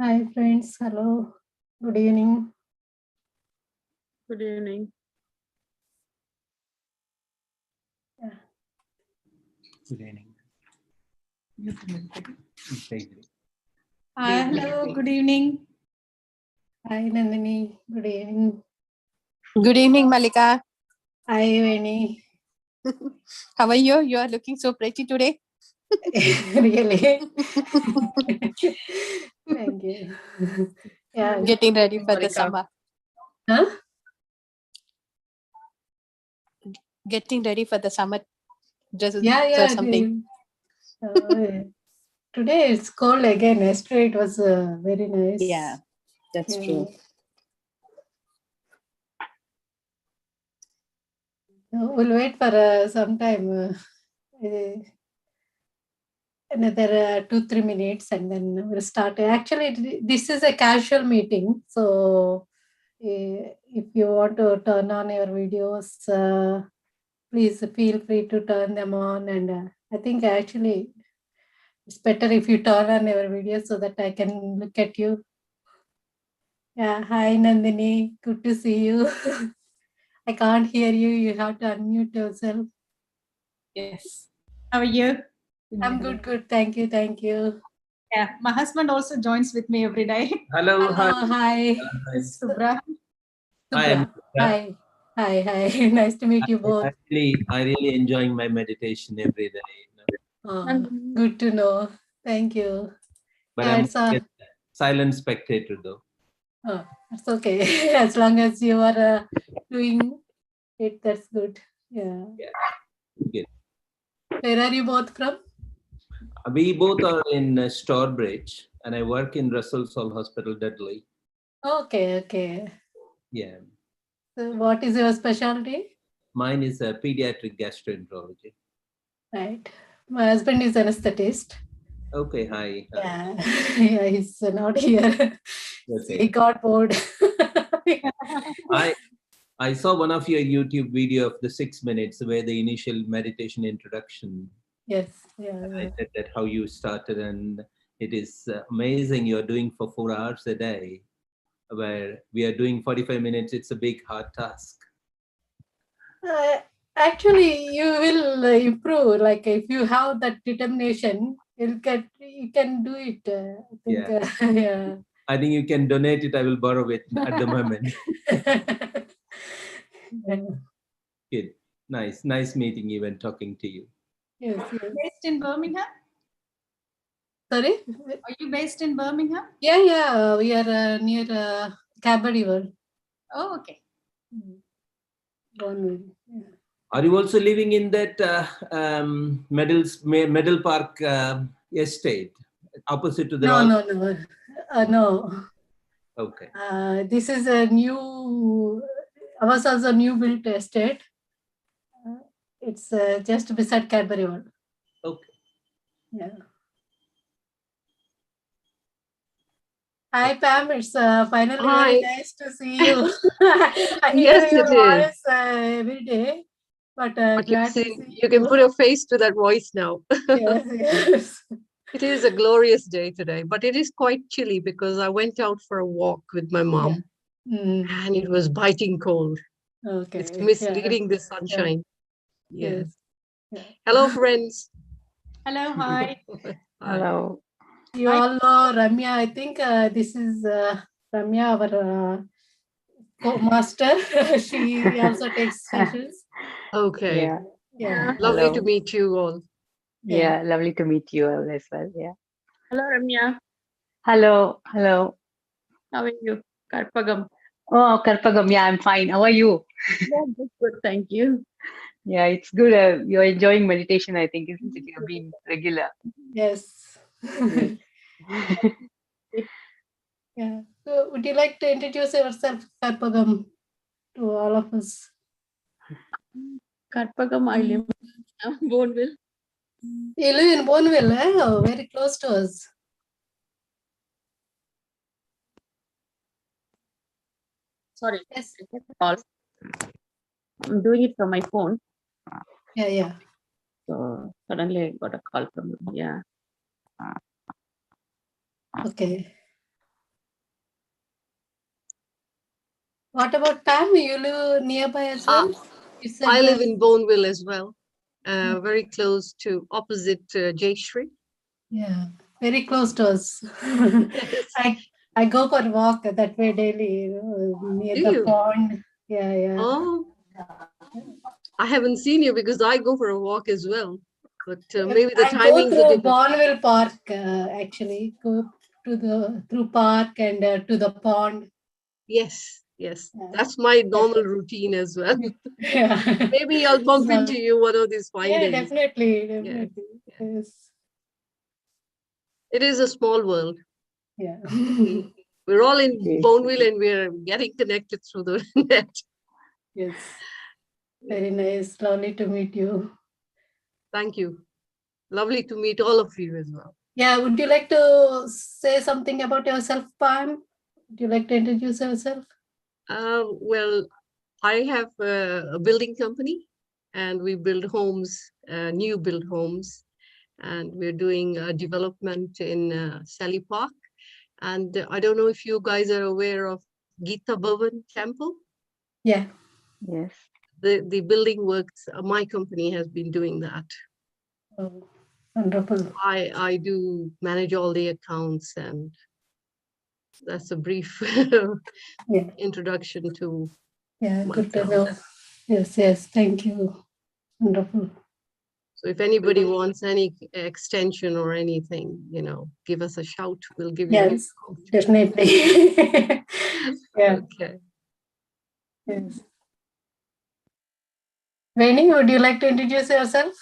Hi friends, hello, good evening. Good evening. Good evening. Hi, hello, good evening. Hi Nandini, good evening. Good evening, Malika. Hi Veni. How are you? You are looking so pretty today. Really? Thank you. Yeah. Getting ready for the Malika. summer. Huh? Getting ready for the summer dresses Yeah. or something. Today it's cold again. Yesterday it was very nice. Yeah, that's true. We'll wait for some time. Another 2-3 minutes and then we'll start. Actually, this is a casual meeting. So if you want to turn on your videos, please feel free to turn them on. And I think actually it's better if you turn on your videos so that I can look at you. Yeah, hi Nandini, good to see you. I can't hear you. You have to unmute yourself. Yes. How are you? I'm good. Thank you. Yeah, my husband also joins with me every day. Hello, Hello, hi. Subra. Hi, Subra. Hi. Nice to meet you both. I really enjoying my meditation every day. Oh, good to know. Thank you. But Yeah, I'm it's a silent spectator though. oh, it's okay. As long as you are doing it, that's good. Yeah. Good. Where are you both from? We both are in Stourbridge, and I work in Russell Soul Hospital, Dudley. Okay. Yeah, So what is your specialty? mine is a pediatric gastroenterology. Right. My husband is anesthetist. Okay, hi. Yeah. He's not here. Okay. He got bored. I saw one of your YouTube video of the 6 minutes where the initial meditation introduction. Yes. Yeah. I said that how you started, and it is amazing you're doing for 4 hours a day, where we are doing 45 minutes. It's a big hard task. Actually, you will improve. Like if you have that determination, you can do it. I think. Yeah. I think you can donate it. I will borrow it at the moment. Good. Nice meeting you and talking to you. Yes. Based in Birmingham? Sorry? Are you based in Birmingham? Yeah. We are near Cadbury World. Oh, okay. Yeah. Are you also living in that Medal Park estate, opposite to the? No. Okay. This is a new. Ours also new built estate. It's just beside Cadbury World. Okay. Yeah. Hi Pam, it's finally very nice to see you. I hear Yes, your it voice is. every day, but glad to see you can put a face to that voice now. Yes. It is a glorious day today, but it is quite chilly because I went out for a walk with my mom and it was biting cold. Okay. It's misleading, the sunshine. Yes. Yeah. Hello, friends. Hello, hi. Hello. You all know Ramya. I think this is Ramya, our co-master. She also takes sessions. Okay. Yeah. Lovely Hello. to meet you all. Yeah, lovely to meet you all as well. Yeah. Hello, Ramya. Hello. How are you? Karpagam. Oh, Karpagam. Yeah, I'm fine. How are you? Yeah, good. Thank you. Yeah, it's good. You're enjoying meditation, I think, isn't it? You're being regular. Yes. Yes. Yeah. So would you like to introduce yourself, Karpagam, to all of us? Karpagam, I live in Boneville. You live in Boneville, Oh, very close to us. Sorry. Yes. Call. I'm doing it from my phone. Yeah. So suddenly I got a call from you. Yeah. Okay. What about Pam? You live nearby as well? You said I live that- in Boneville as well, very close to opposite Jayashree. Yeah, very close to us. Yes. I go for a walk that way daily, near Do the you? pond. Yeah. Oh, I haven't seen you because I go for a walk as well. But maybe the I go timings are through different. Bonneville Park, actually. Go to through park and to the pond. Yes, Yeah. that's my normal routine as well. Yeah. Maybe I'll bump So- into you one of these fine Yeah, days. definitely. Yeah. Yes. It is a small world. Yeah. We're all in Yes. Boneville and we're getting connected through the net. Yes. Very nice. Lovely to meet you. Thank you. Lovely to meet all of you as well. Yeah, would you like to say something about yourself, Pam? Would you like to introduce yourself? Well, I have a building company and we build homes, new build homes. And we're doing development in Sally Park. And I don't know if you guys are aware of Gita Bhavan Temple. Yeah. Yes. The building works, my company has been doing that. Oh, wonderful. I do manage all the accounts, and that's a brief Yeah. introduction to Yeah, good to myself. know. Yes. Thank you. Wonderful. So if anybody wants any extension or anything, give us a shout. We'll give you. Yes, definitely. Yeah. Okay. Yes. Veni, would you like to introduce yourself?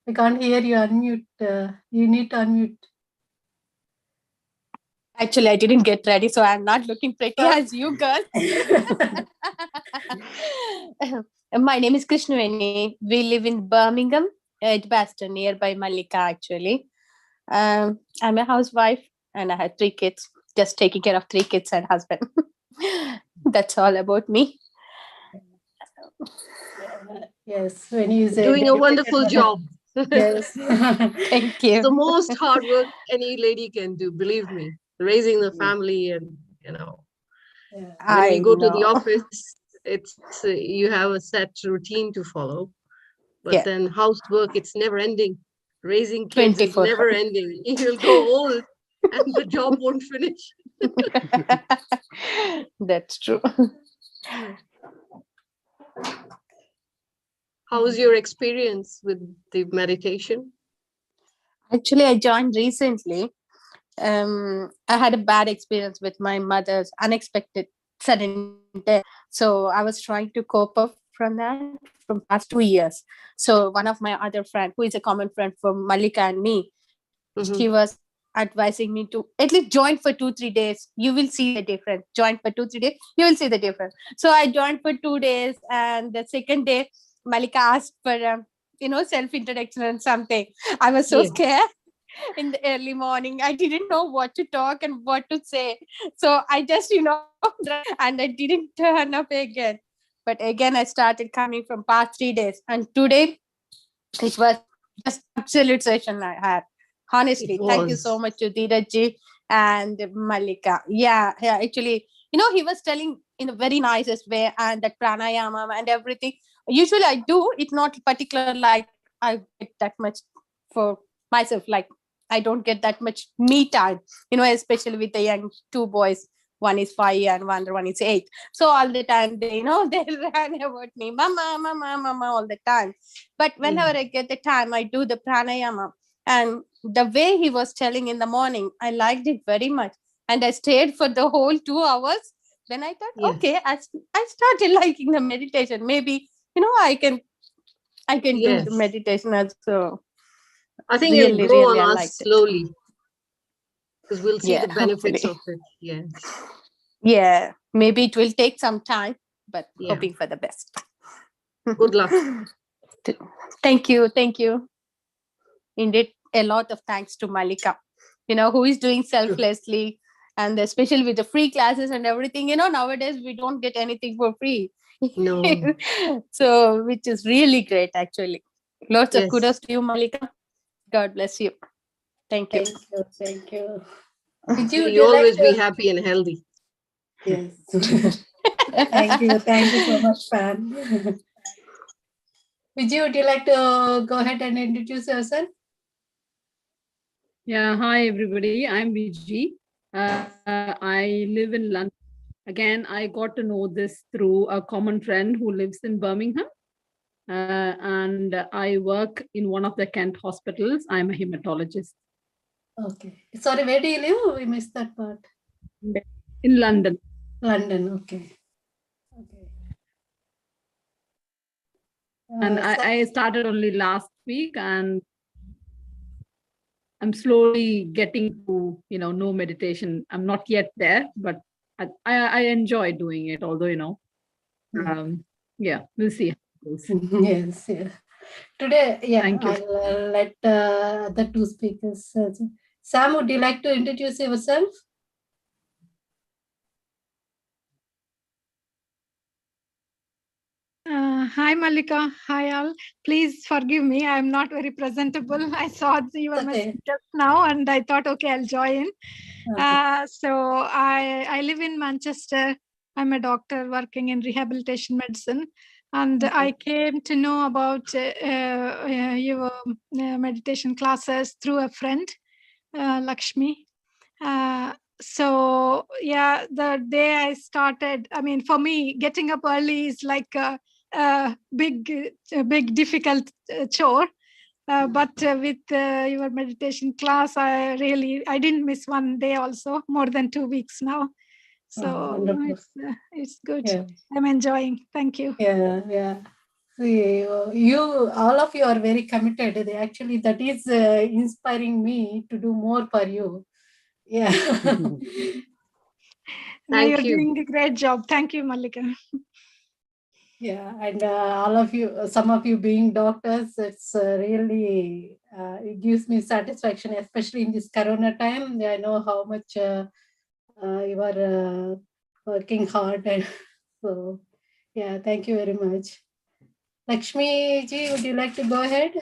We can't hear you. Unmute. You need to unmute. Actually, I didn't get ready, so I'm not looking pretty as you girls. My name is Krishnaveni. We live in Birmingham, Edgbaston, nearby Malika, actually. I'm a housewife and I have 3 kids, just taking care of 3 kids and husband. That's all about me. Yes, Veni is Doing a wonderful job. Yes. Thank It's you. the most hard work any lady can do, believe me. Raising the family and, Yeah. when I you go to the know. office, it's you have a set routine to follow. But Yeah. then housework, it's never ending. Raising kids is 24. never ending. You'll go old and the job won't finish. That's true. How was your experience with the meditation? Actually, I joined recently. I had a bad experience with my mother's unexpected sudden death. So I was trying to cope up from that from past 2 years. So one of my other friend, who is a common friend for Malika and me, she was advising me to at least join for 2-3 days. You will see the difference. Join for 2-3 days, you will see the difference. So I joined for 2 days, and the second day, Malika asked for self introduction and something. I was so Yeah. scared in the early morning. I didn't know what to talk and what to say. So I just, and I didn't turn up again. But again, I started coming from past 3 days. And today, it was just absolute session I had. Honestly, It thank you was. so much to Dheeraj and Malika. Yeah, actually, he was telling in a very nicest way, and that pranayama and everything. Usually I do, it's not particular like I get that much for myself. Like I don't get that much me time, especially with the young 2 boys. One is 5 and one is 8. So all the time they they ran about me, mama, mama, mama, all the time. But whenever I get the time, I do the pranayama. And the way he was telling in the morning, I liked it very much. And I stayed for the whole 2 hours. Then I thought, Yeah. okay, I started liking the meditation. Maybe, I can do the Yes. meditation also. I think it'll Really, grow really, I on us liked it. slowly because we'll see Yeah, the benefits hopefully. of it. Yes. Yeah, maybe it will take some time, but Yeah. hoping for the best. Good luck. Thank you. Indeed, a lot of thanks to Malika, who is doing selflessly, and especially with the free classes and everything. Nowadays we don't get anything for free. No. So, which is really great, actually. Lots of Yes. kudos to you, Malika. God bless you. Thank you. Thank you. May Would you you like always be to? happy and healthy. Yes. Thank you. Thank you so much, Fan. Vijay, would you like to go ahead and introduce yourself? Yeah, hi everybody. I'm Vijay. I live in London. Again, I got to know this through a common friend who lives in Birmingham. And I work in one of the Kent hospitals. I'm a hematologist Okay. Sorry, where do you live? We missed that part. in London. London. Okay. Okay. And I started only last week, and I'm slowly getting to, know meditation. I'm not yet there, but I enjoy doing it, although, yeah, we'll see how it goes. Yes, yeah. Today, yeah, Thank you. I'll let the two speakers. Sam, would you like to introduce yourself? Hi, Malika. Hi, all. Please forgive me. I'm not very presentable. I saw your message just now and I thought, okay, I'll join. So I live in Manchester. I'm a doctor working in rehabilitation medicine. And I came to know about your meditation classes through a friend, Lakshmi. So yeah, the day I started, I mean, for me, getting up early is like a big difficult chore. But with your meditation class, I didn't miss one day also, more than 2 weeks now. So it's good. Yeah. I'm enjoying. Thank you. Yeah, yeah. See, all of you are very committed. Actually, that is inspiring me to do more for you. Yeah. Now you're doing a great job. Thank you, Malika. Yeah, and all of you, some of you being doctors, it's really, it gives me satisfaction, especially in this Corona time. I know how much you are working hard. And so, yeah, thank you very much. Lakshmi ji, would you like to go ahead?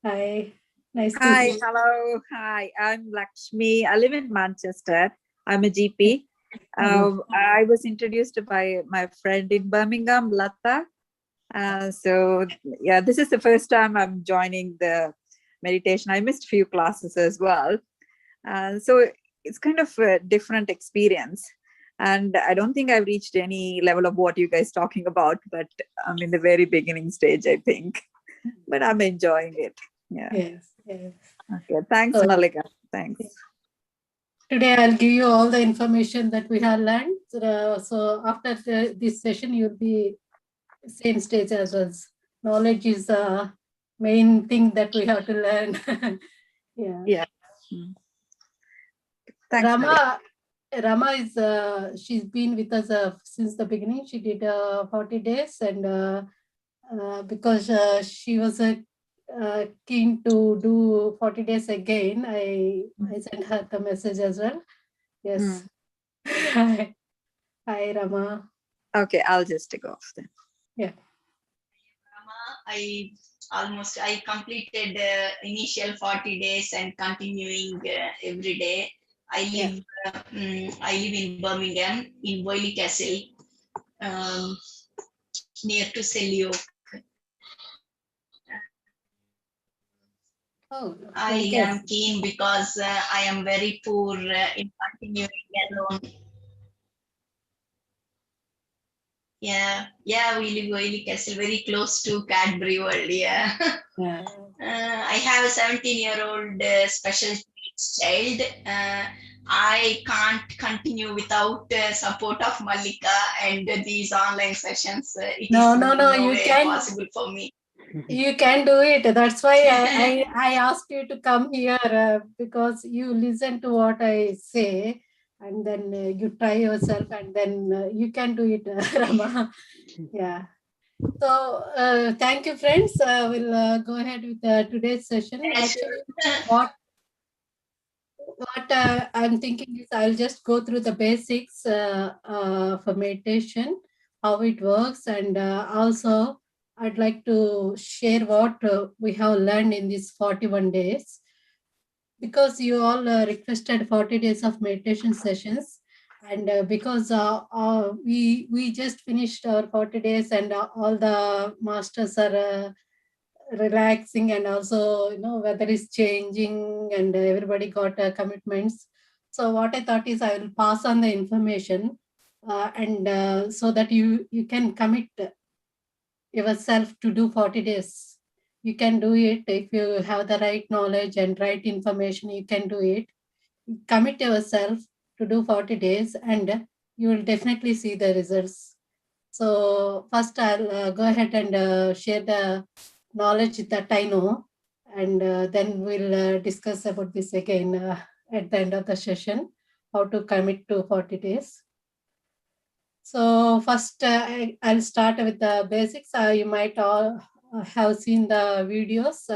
Hi, nice to Hi, see you. hello. Hi, I'm Lakshmi. I live in Manchester. I'm a GP. I was introduced by my friend in Birmingham, Lata. So yeah, this is the first time I'm joining the meditation. I missed a few classes as well. So it's kind of a different experience. And I don't think I've reached any level of what you guys talking about, but I'm in the very beginning stage, I think. But I'm enjoying it. Yeah. Yes, yes. Okay. Thanks, Malika. Thanks. Today, I'll give you all the information that we have learned. So after this session, you'll be same stage as us. Knowledge is the main thing that we have to learn. Yeah. Yeah. Thanks, Rama is she's been with us since the beginning. She did 40 days, and because she was keen to do 40 days again, I sent her the message as well. Yes. Hi, Rama. Okay, I'll just take off then. Yeah. I completed initial 40 days and continuing every day. I live in Birmingham, in Boyle Castle, near to Selyoke. I am keen because I am very poor in continuing alone. Yeah, we live Boyle Castle, very close to Cadbury World. Yeah. I have a 17-year-old special needs child. I can't continue without support of Malika and these online sessions. It is no you way can possible for me. You can do it. That's why I asked you to come here because you listen to what I say and then you try yourself and then you can do it, Rama. Yeah. So thank you, friends. We'll go ahead with today's session. Actually, what I'm thinking is I'll just go through the basics for meditation, how it works, and also I'd like to share what we have learned in these 41 days. because you all requested 40 days of meditation sessions, and because we just finished our 40 days, and all the masters are relaxing, and also weather is changing, and everybody got commitments. So what I thought is I will pass on the information, and so that you can commit yourself to do 40 days. You can do it if you have the right knowledge and right information. You can do it. Commit yourself to do 40 days, and you will definitely see the results. So first I'll go ahead and share the knowledge that I know, and then we'll discuss about this again at the end of the session, how to commit to 40 days. So first I'll start with the basics. You might all have seen the videos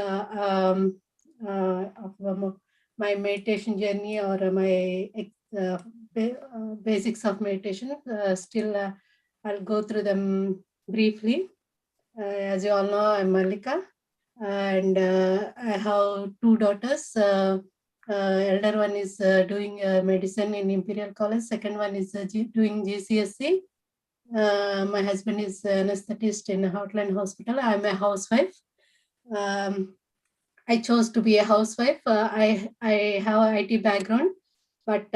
of my meditation journey, or my basics of meditation. Still, I'll go through them briefly. As you all know, I'm Malika, and I have two daughters. Elder one is doing medicine in Imperial College. Second one is doing GCSE. My husband is an anesthetist in Heartland Hospital. I'm a housewife. I chose to be a housewife. I have an IT background, but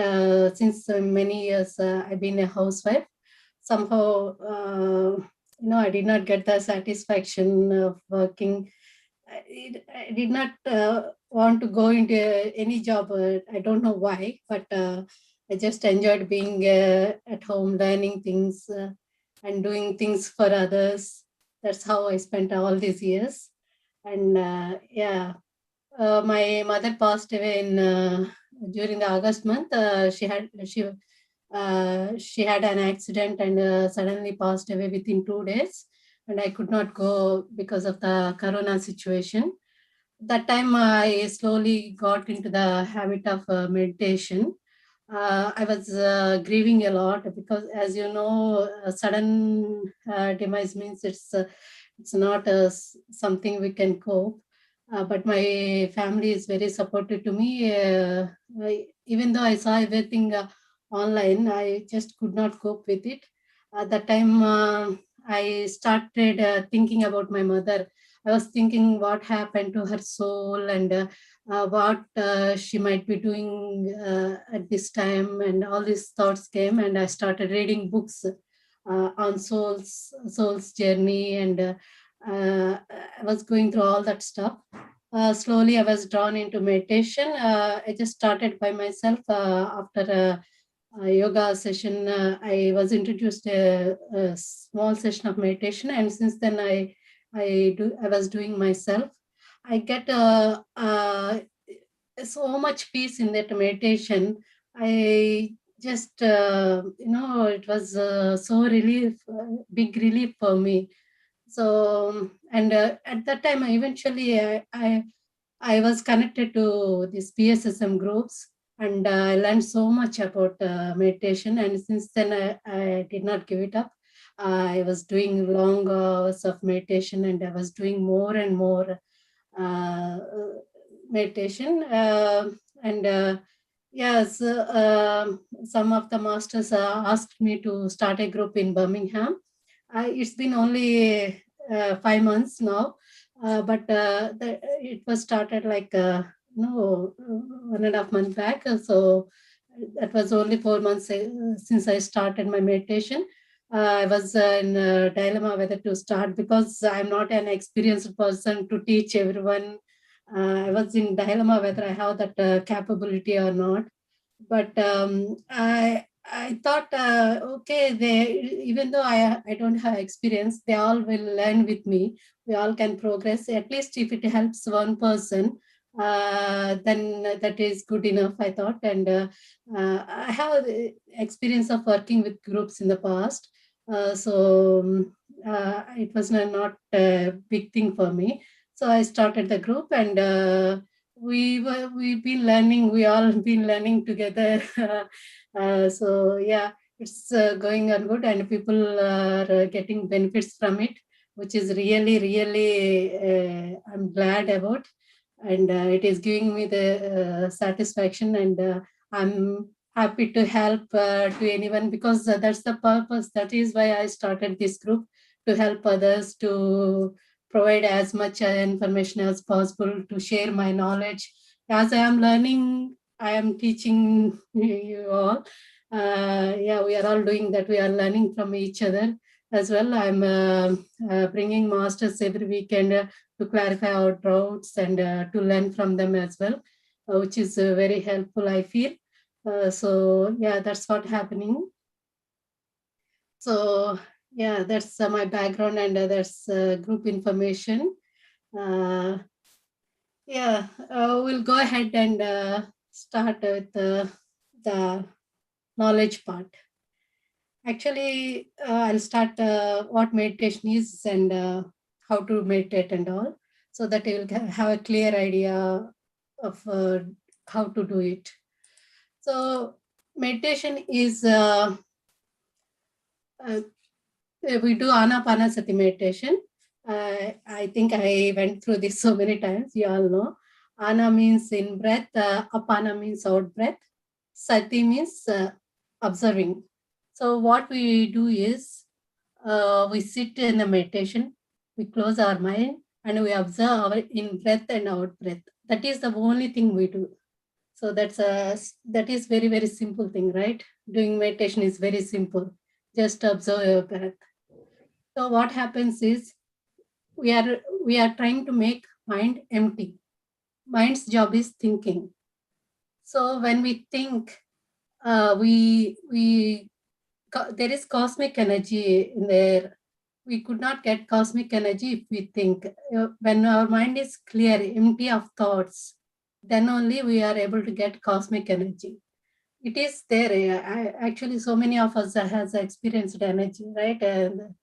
since many years I've been a housewife. Somehow, I did not get the satisfaction of working. I did not want to go into any job. I don't know why, but I just enjoyed being at home, learning things and doing things for others. That's how I spent all these years. And my mother passed away in during the August month. She had an accident and suddenly passed away within 2 days, and I could not go because of the corona situation. That time I slowly got into the habit of meditation. I was grieving a lot because, as you know, a sudden demise means it's not something we can cope. But my family is very supportive to me. Even though I saw everything online, I just could not cope with it. At that time, I started thinking about my mother. I was thinking what happened to her soul, and what she might be doing at this time, and all these thoughts came, and I started reading books on soul's journey, and I was going through all that stuff. Slowly I was drawn into meditation. I just started by myself after a yoga session. I was introduced a small session of meditation, and since then I was doing myself. I get so much peace in that meditation. I just it was so big relief for me. So, and at that time, eventually I was connected to these PSSM groups, and I learned so much about meditation. And since then, I did not give it up. I was doing long hours of meditation, and I was doing more and more uh, meditation. And yes, some of the masters asked me to start a group in Birmingham. It's been only 5 months now, but it was started like 1.5 months back. So that was only 4 months since I started my meditation. I was in a dilemma whether to start, because I'm not an experienced person to teach everyone. I was in dilemma whether I have that capability or not. But I thought, okay, even though I don't have experience, they all will learn with me. We all can progress. At least if it helps one person, then that is good enough, I thought. And I have experience of working with groups in the past. So it was not a big thing for me. So I started the group, and we've been learning. We all been learning together. So yeah, it's going on good, and people are getting benefits from it, which is really I'm glad about. and it is giving me the satisfaction, and I'm happy to help to anyone, because that's the purpose. That is why I started this group, to help others, to provide as much information as possible, to share my knowledge. As I am learning, I am teaching you all. Yeah, we are all doing that. We are learning from each other as well. I'm bringing masters every weekend to clarify our doubts and to learn from them as well, which is very helpful, I feel. So yeah, that's what happening. So yeah, that's my background, and that's group information. Yeah, we'll go ahead and start with the knowledge part. Actually, I'll start what meditation is and how to meditate and all, so that you will have a clear idea of how to do it. So meditation is, we do Anapanasati meditation. I think I went through this so many times, you all know. Ana means in breath, Apana means out breath, Sati means observing. So what we do is, we sit in the meditation, we close our mind, and we observe our in breath and out breath. That is the only thing we do. So that is very, very simple thing, right? Doing meditation is very simple. Just observe your breath. So what happens is, we are trying to make mind empty. Mind's job is thinking. So when we think, there is cosmic energy in there. We could not get cosmic energy if we think. When our mind is clear, empty of thoughts, then only we are able to get cosmic energy. It is there. Actually, so many of us has experienced energy, right? And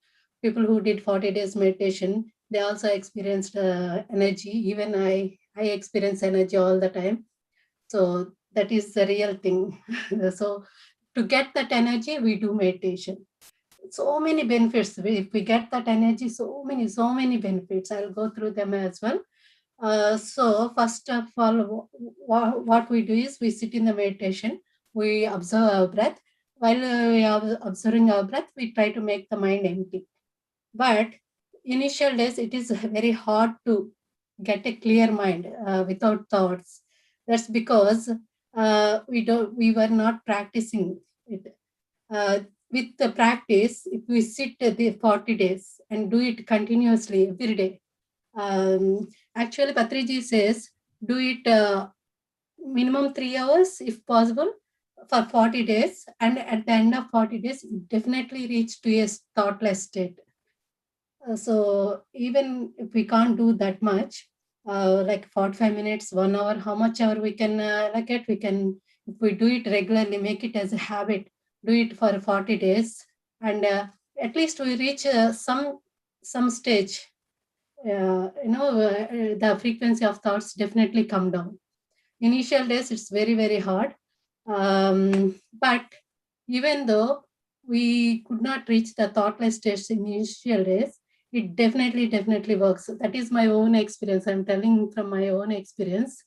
people who did 40 days meditation, they also experienced energy. Even I experience energy all the time. So that is the real thing. So to get that energy, we do meditation. So many benefits. If we get that energy, so many benefits. I'll go through them as well. So first of all, what we do is, we sit in the meditation, we observe our breath. While we are observing our breath, we try to make the mind empty. But initial days, it is very hard to get a clear mind without thoughts. That's because we were not practicing it. With the practice, if we sit the 40 days and do it continuously every day, actually Patriji says, do it minimum 3 hours if possible for 40 days, and at the end of 40 days you definitely reach to a thoughtless state. So even if we can't do that much, like 45 minutes, 1 hour, how much hour we can we can, if we do it regularly, make it as a habit, do it for 40 days, and at least we reach some stage, the frequency of thoughts definitely come down. Initial days, it's very, very hard. But even though we could not reach the thoughtless stage in initial days, it definitely works. That is my own experience. I'm telling from my own experience.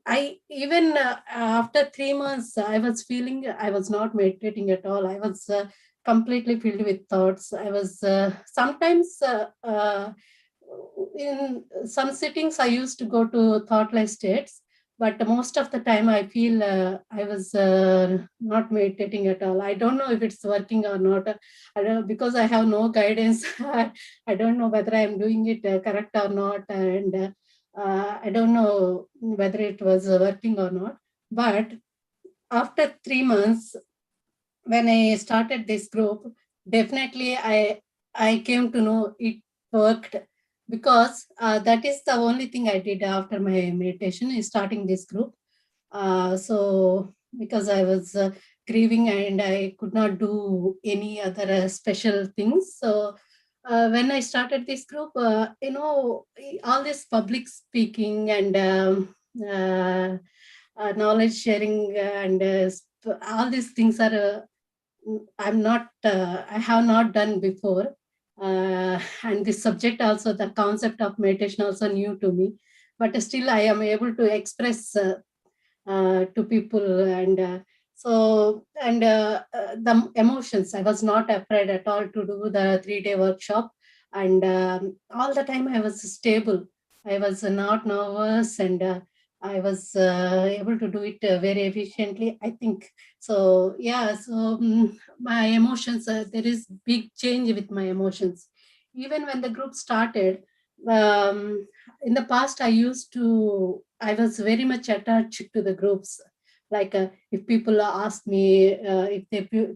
I even after 3 months, I was feeling I was not meditating at all. I was completely filled with thoughts. I was sometimes in some sittings, I used to go to thoughtless states, but most of the time I feel I was not meditating at all. I don't know if it's working or not. I don't, because I have no guidance. I don't know whether I'm doing it correct or not, and I don't know whether it was working or not. But after 3 months, when I started this group, definitely I came to know it worked, because that is the only thing I did after my meditation is starting this group. So because I was grieving and I could not do any other special things, so when I started this group, all this public speaking and knowledge sharing and all these things are I have not done before. And this subject also, the concept of meditation also new to me. but still I am able to express to people. And the emotions, I was not afraid at all to do the 3-day workshop. And all the time I was stable. I was not nervous, and I was able to do it very efficiently, I think. So yeah, so my emotions, there is big change with my emotions. Even when the group started, um, in the past I was very much attached to the groups. Like if people ask me, if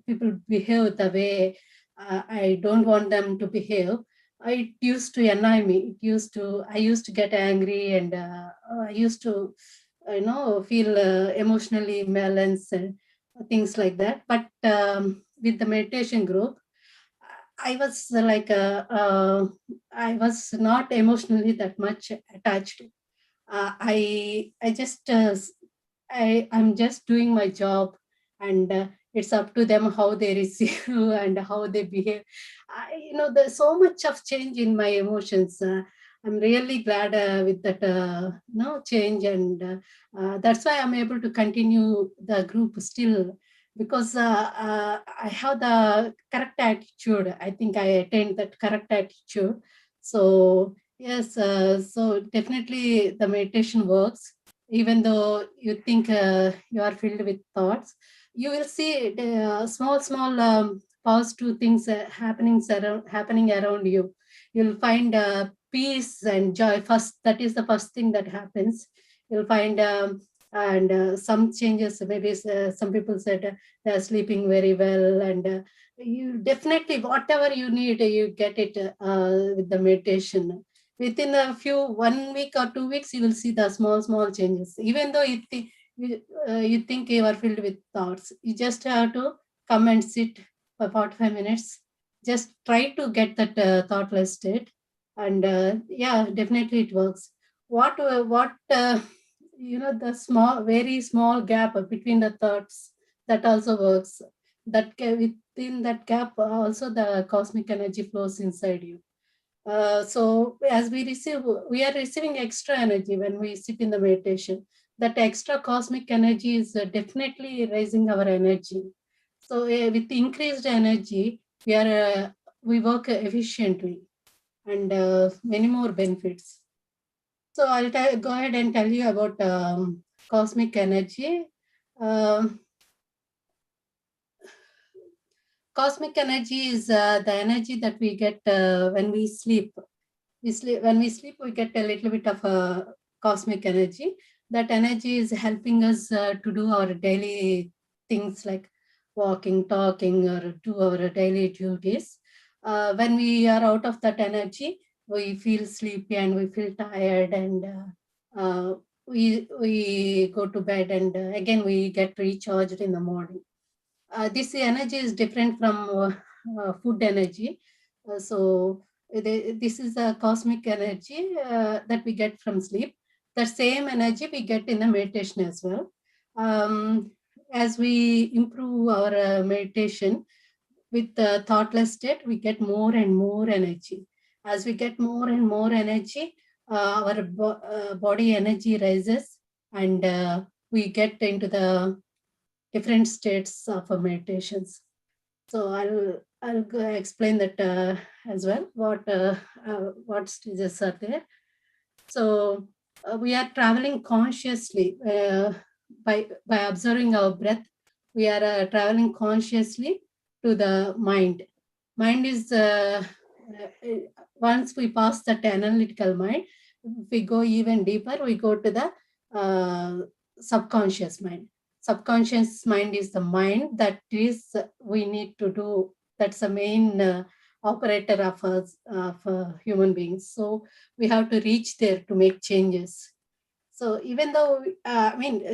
people behave the way I don't want them to behave, it used to annoy me. I used to get angry, and I used to, feel emotionally imbalanced and things like that. But with the meditation group, I was I was not emotionally that much attached. I just I'm just doing my job, and it's up to them how they receive and how they behave. There's so much of change in my emotions. I'm really glad with that change, and that's why I'm able to continue the group still, because I have the correct attitude. I think I attained that correct attitude. So yes, so definitely the meditation works. Even though you think you are filled with thoughts, you will see small positive things happening around you. You'll find peace and joy. First, that is the first thing that happens. You'll find and some changes. Maybe some people said they're sleeping very well, and you definitely whatever you need, you get it with the meditation. Within a few 1 week or 2 weeks, you will see the small changes. Even though you think you are filled with thoughts, you just have to come and sit for 45 minutes. Just try to get that thoughtless state, and yeah, definitely it works. The very small gap between the thoughts, that also works. Within that gap, also the cosmic energy flows inside you. So as we are receiving extra energy when we sit in the meditation. That extra cosmic energy is definitely raising our energy. So with increased energy, we work efficiently, and many more benefits. So I'll go ahead and tell you about cosmic energy. Um, Cosmic energy is the energy that we get when we sleep. When we sleep, we get a little bit of cosmic energy. That energy is helping us to do our daily things like walking, talking, or do our daily duties. When we are out of that energy, we feel sleepy and we feel tired, and we go to bed, and again we get recharged in the morning. This energy is different from food energy. This is a cosmic energy that we get from sleep. The same energy we get in the meditation as well. As we improve our meditation with the thoughtless state, we get more and more energy. As we get more and more energy, our body energy rises, and we get into the different states of meditations. So I'll explain that as well. What stages are there? So we are traveling consciously by observing our breath. We are traveling consciously to the mind. Mind is once we pass that analytical mind, we go even deeper. We go to the subconscious mind. Subconscious mind is the mind that is we need to do. That's the main operator of us, of human beings. So we have to reach there to make changes. So even though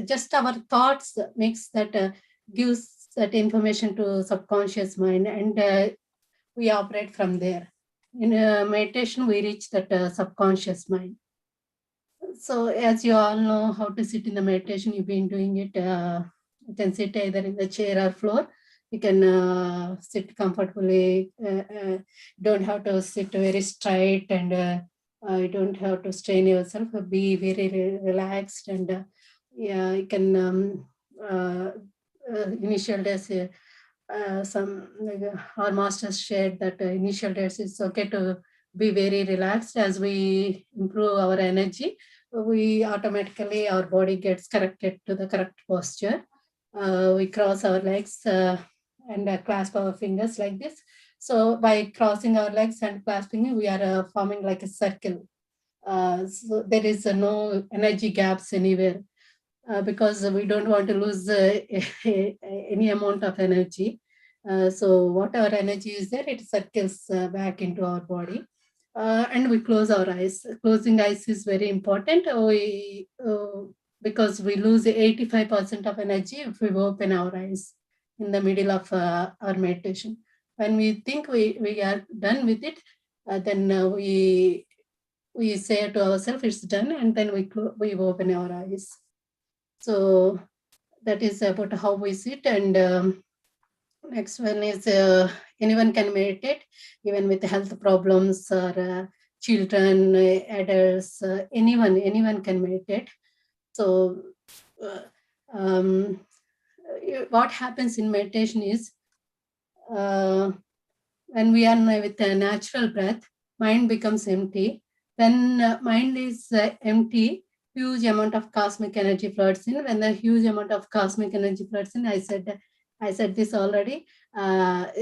just our thoughts makes that gives that information to subconscious mind, and we operate from there. In meditation, we reach that subconscious mind. So as you all know how to sit in the meditation, you've been doing it. You can sit either in the chair or floor. You can sit comfortably. Don't have to sit very straight and You don't have to strain yourself. Be very relaxed, and yeah, you can initial days. Some our masters shared that initial days it's okay to be very relaxed. As we improve our energy, we automatically our body gets corrected to the correct posture. We cross our legs and clasp our fingers like this. So by crossing our legs and clasping, we are forming like a circle. So there is no energy gaps anywhere because we don't want to lose any amount of energy. So whatever energy is there, it circles back into our body. And we close our eyes. Closing eyes is very important. Because we lose 85% of energy if we open our eyes in the middle of our meditation. When we think we are done with it, then we say to ourselves it's done, and then we open our eyes. So that is about how we sit. And next one is anyone can meditate, even with health problems or children, adults, anyone can meditate. So what happens in meditation is when we are with a natural breath, mind becomes empty. When mind is empty, huge amount of cosmic energy floods in. When the huge amount of cosmic energy floods in, I said this already,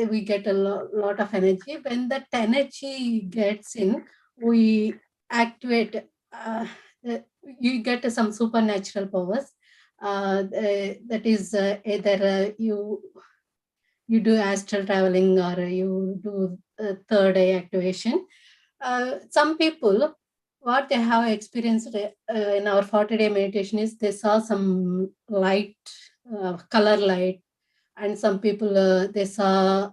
we get a lot of energy. When that energy gets in, we activate, you get some supernatural powers. That is either you do astral traveling or you do third eye activation. Some people, what they have experienced in our 40-day meditation is they saw some light, color light, and some people they saw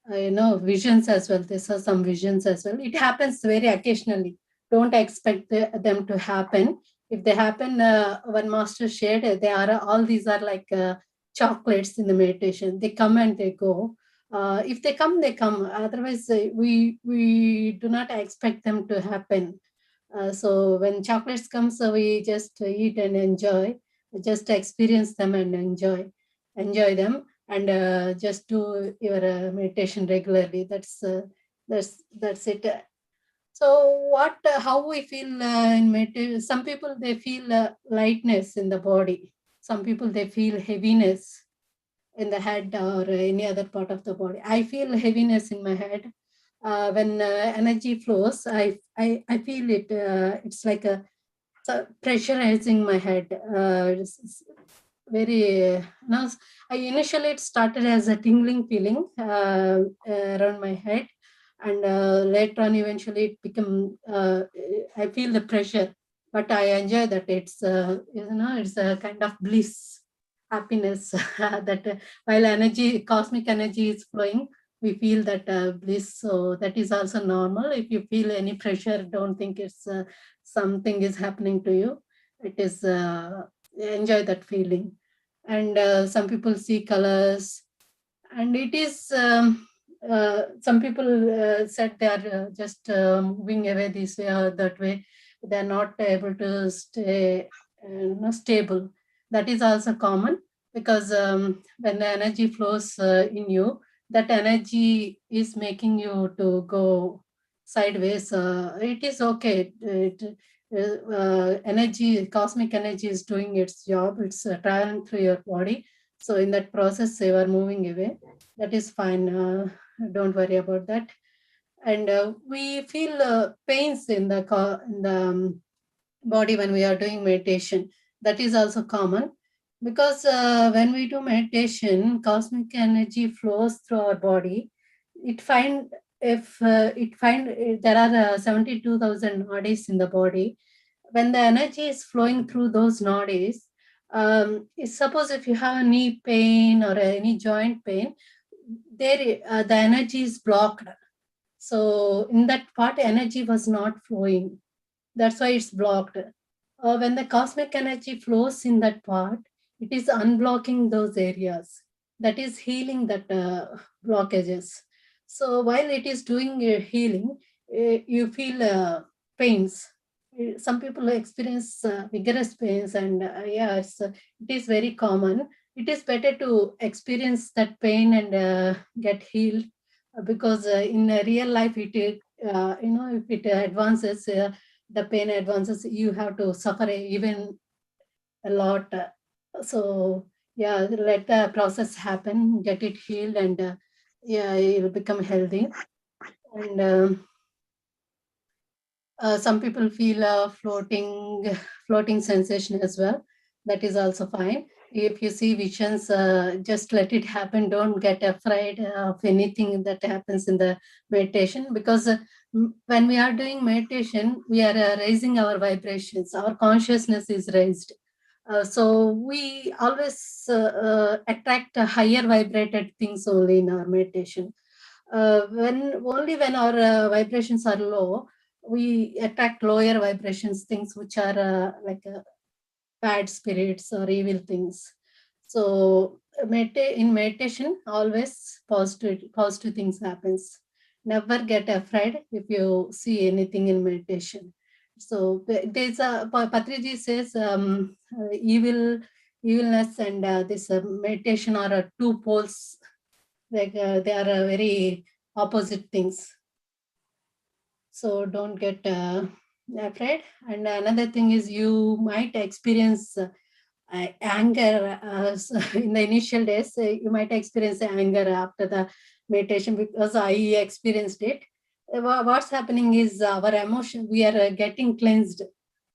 visions as well. They saw some visions as well. It happens very occasionally. Don't expect them to happen. If they happen, one master shared, all these are like chocolates in the meditation. They come and they go. If they come, they come. Otherwise, we do not expect them to happen. So when chocolates come, so we just eat and enjoy. Just experience them and enjoy them, and just do your meditation regularly. That's it. So how we feel in meditation? Some people they feel lightness in the body. Some people they feel heaviness in the head or any other part of the body. I feel heaviness in my head. When energy flows, I feel it. It's like a pressurizing my head. It's very initially it started as a tingling feeling around my head, and later on eventually it become I feel the pressure, but I enjoy that. It's it's a kind of bliss, happiness that while cosmic energy is flowing, we feel that bliss. So that is also normal. If you feel any pressure, don't think it's something is happening to you. It is enjoy that feeling. And some people see colors, and it is some people said they are just moving away this way or that way. They are not able to stay stable. That is also common, because when the energy flows in you, that energy is making you to go sideways. It is okay. Cosmic energy is doing its job. It's traveling through your body. So in that process, they were moving away. That is fine. Don't worry about that. And we feel pains in the body when we are doing meditation. That is also common, because when we do meditation, cosmic energy flows through our body. There are 72,000 nadis in the body. When the energy is flowing through those nadis, suppose if you have a knee pain or any joint pain, there the energy is blocked. So in that part, energy was not flowing. That's why it's blocked. When the cosmic energy flows in that part, it is unblocking those areas. That is healing that blockages. So while it is doing healing, you feel pains. Some people experience vigorous pains, and yes, it is very common. It is better to experience that pain and get healed, because in real life, if it advances, the pain advances, you have to suffer even a lot. So yeah, let the process happen, get it healed, and yeah, it will become healthy. And some people feel floating sensation as well. That is also fine. If you see visions, just let it happen. Don't get afraid of anything that happens in the meditation, because when we are doing meditation, we are raising our vibrations. Our consciousness is raised. So we always attract higher vibrated things only in our meditation. When our vibrations are low, we attract lower vibrations, things which are bad spirits or evil things. So in meditation, always positive things happens. Never get afraid if you see anything in meditation. So there's Patriji says evilness and this meditation are two poles. They are very opposite things. So don't get afraid. And another thing is, you might experience anger in the initial days. You might experience anger after the meditation, because I experienced it. What's happening is our emotion, we are getting cleansed.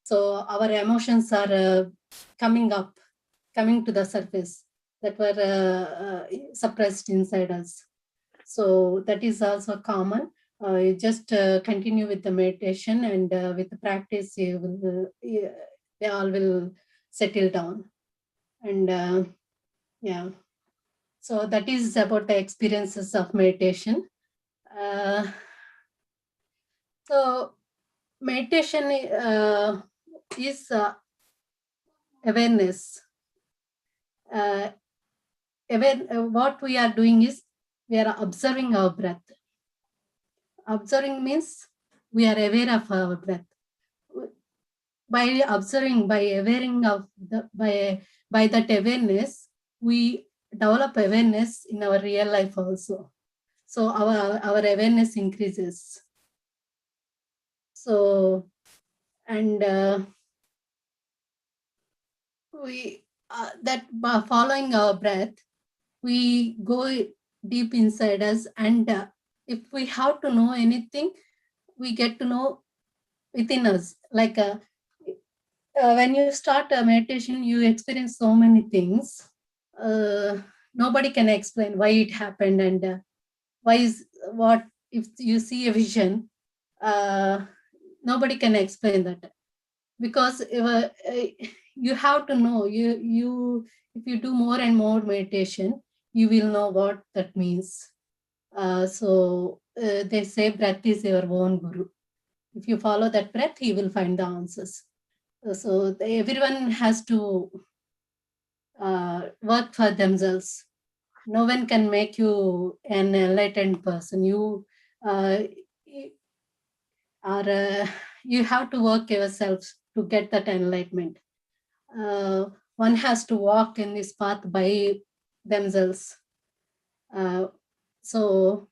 So our emotions are coming to the surface, that were suppressed inside us. So that is also common. You just continue with the meditation, and with the practice, they all will settle down. And yeah, so that is about the experiences of meditation. So meditation is awareness. What we are doing is, we are observing our breath. Observing means we are aware of our breath. By observing, by that awareness, we develop awareness in our real life also. So our awareness increases. So, and by following our breath, we go deep inside us, and if we have to know anything, we get to know within us. Like when you start a meditation, you experience so many things. Nobody can explain why it happened, and what if you see a vision. Nobody can explain that, because you have to know. If you do more and more meditation, you will know what that means. So they say breath is your own guru. If you follow that breath, you will find the answers. So everyone has to work for themselves. No one can make you an enlightened person. You have to work yourself to get that enlightenment. One has to walk in this path by themselves. So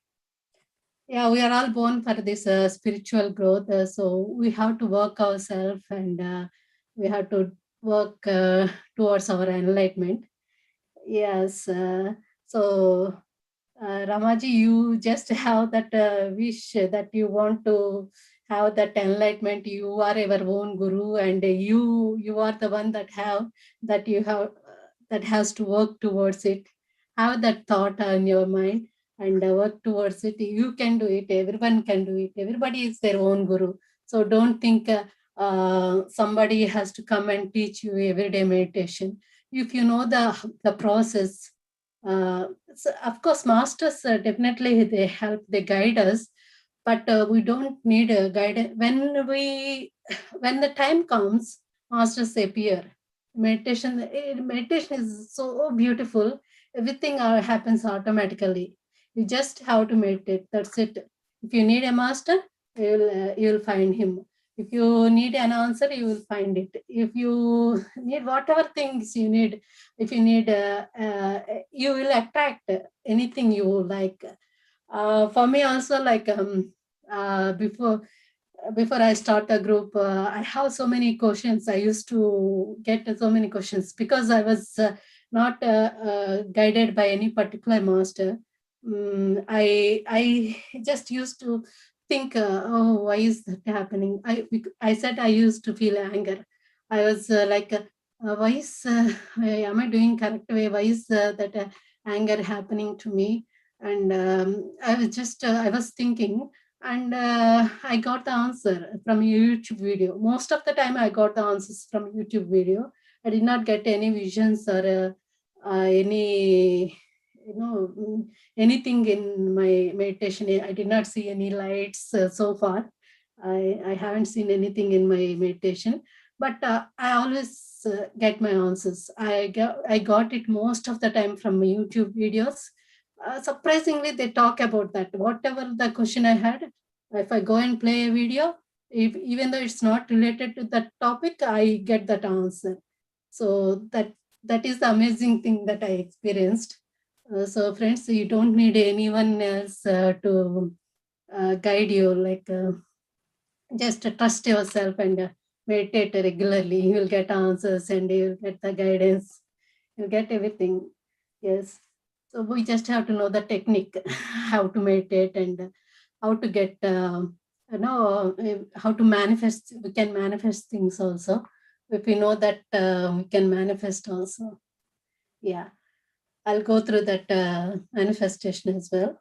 yeah, we are all born for this spiritual growth. So we have to work ourselves, and we have to work towards our enlightenment. Yes. So Ramaji, you just have that wish that you want to have that enlightenment. You are your own guru, and you are the one that has to work towards it. Have that thought in your mind, and work towards it. You can do it. Everyone can do it. Everybody is their own guru. So don't think somebody has to come and teach you everyday meditation. If you know the process, so of course, masters definitely they help, they guide us, but we don't need a guidance. When the time comes, masters appear. Meditation is so beautiful. Everything happens automatically. You just have to meditate. That's it. If you need a master, you'll find him. If you need an answer, you will find it. If you need whatever things you need, if you need, you will attract anything you like. For me also, like before I start a group, I have so many questions. I used to get so many questions because I was not guided by any particular master. I just used to think, oh, why is that happening? I said I used to feel anger. I was like, why is am I doing correct way? Why is that anger happening to me? And I was thinking, and I got the answer from a YouTube video. Most of the time, I got the answers from YouTube video. I did not get any visions or any, anything in my meditation. I did not see any lights so far. I haven't seen anything in my meditation, but I always get my answers. I got it most of the time from YouTube videos. Surprisingly, they talk about that. Whatever the question I had, if I go and play a video, even though it's not related to that topic, I get that answer. So that is the amazing thing that I experienced. So friends, you don't need anyone else to guide you. Like just trust yourself and meditate regularly. You will get answers and you will get the guidance. You'll get everything. Yes. So we just have to know the technique, how to meditate and how to get, how to manifest. We can manifest things also. If we know that we can manifest also. Yeah, I'll go through that manifestation as well.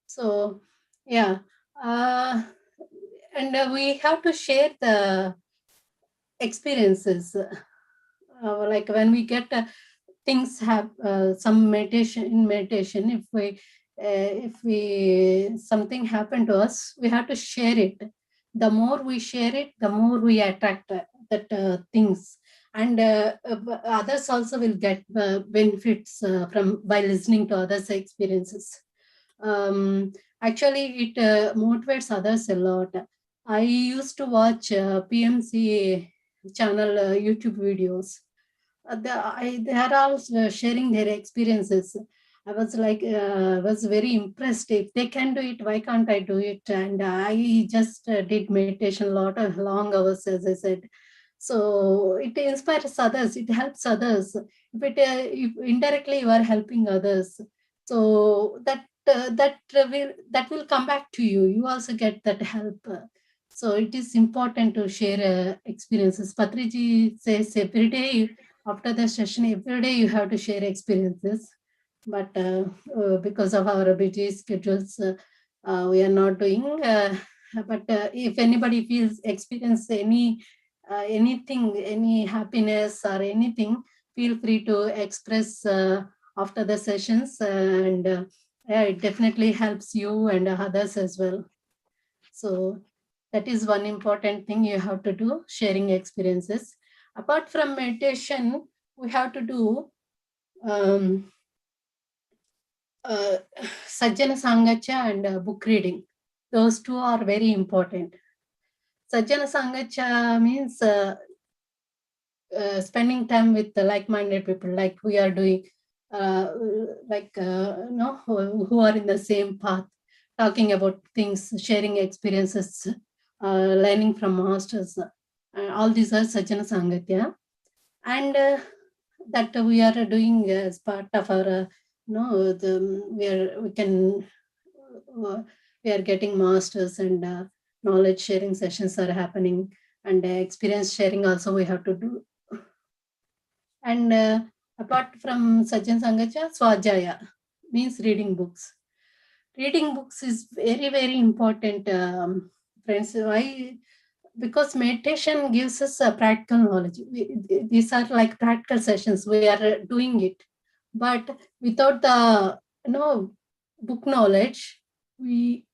So yeah, and we have to share the experiences. Like when we get things have some meditation, in meditation, if we something happened to us, we have to share it. The more we share it, the more we attract that things, and others also will get benefits from by listening to others' experiences. Actually, it motivates others a lot. I used to watch PMC channel YouTube videos. They are all sharing their experiences. I was like, was very impressed. If they can do it, why can't I do it? And I just did meditation a lot of long hours, as I said. So it inspires others. It helps others. If indirectly you are helping others, so that will come back to you. You also get that help. So it is important to share experiences. Patriji says every day after the session, every day you have to share experiences. But because of our busy schedules, we are not doing. But if anybody feels experience anything, any happiness or anything, feel free to express after the sessions, and yeah, it definitely helps you and others as well. So that is one important thing you have to do, sharing experiences. Apart from meditation, we have to do Sajjana Sangacha and book reading. Those two are very important. Sajjana Sangacha means spending time with the like-minded people, like we are doing, who are in the same path, talking about things, sharing experiences, learning from masters. All these are Sajjana Sangatya. And that we are doing as part of our, we are getting masters, and knowledge sharing sessions are happening, and experience sharing also we have to do. And apart from Sajjan Sangacha, Swajaya means reading books. Reading books is very, very important, friends. Why? Because meditation gives us a practical knowledge. These are like practical sessions. We are doing it, but without the book knowledge, we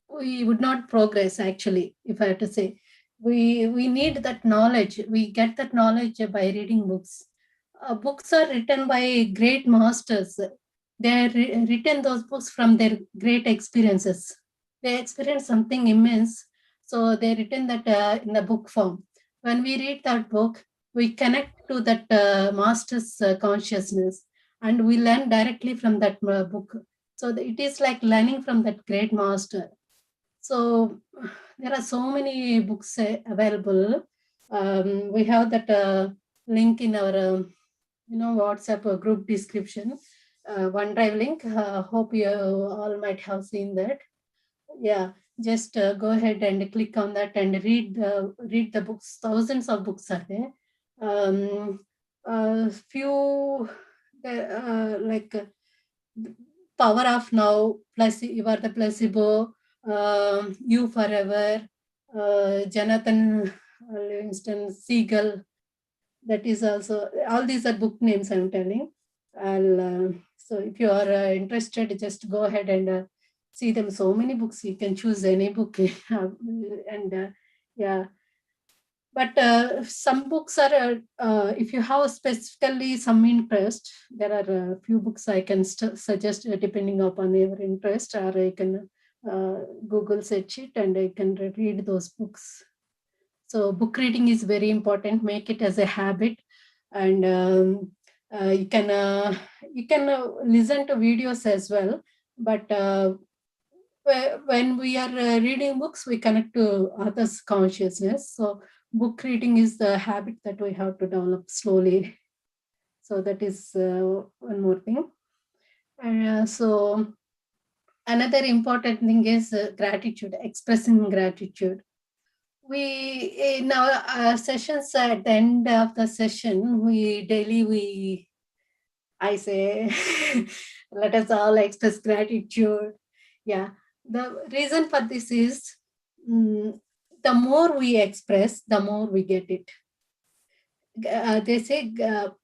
would not progress. Actually, if I have to say, we need that knowledge. We get that knowledge by reading books. Books are written by great masters. They written those books from their great experiences. they experience something immense. So they written that in the book form. When we read that book, we connect to that master's consciousness, and we learn directly from that book. So it is like learning from that great master. So there are so many books available. We have that link in our WhatsApp group description, OneDrive link. Hope you all might have seen that. Yeah, just go ahead and click on that and read the books. Thousands of books are there. Few like Power of Now, You Are the Placebo, You Forever, Jonathan Livingston Seagull. That is also, all these are book names I'm telling. So if you are interested, just go ahead and see them. So many books, you can choose any book. And yeah. But some books are, if you have specifically some interest, there are a few books I can suggest depending upon your interest, or you can Google search it and you can read those books. So book reading is very important. Make it as a habit, and you can listen to videos as well. But when we are reading books, we connect to others' consciousness. So book reading is the habit that we have to develop slowly. So that is one more thing. So another important thing is gratitude, expressing gratitude. We in our sessions, at the end of the session, I say let us all express gratitude. Yeah, the reason for this is the more we express, the more we get it. They say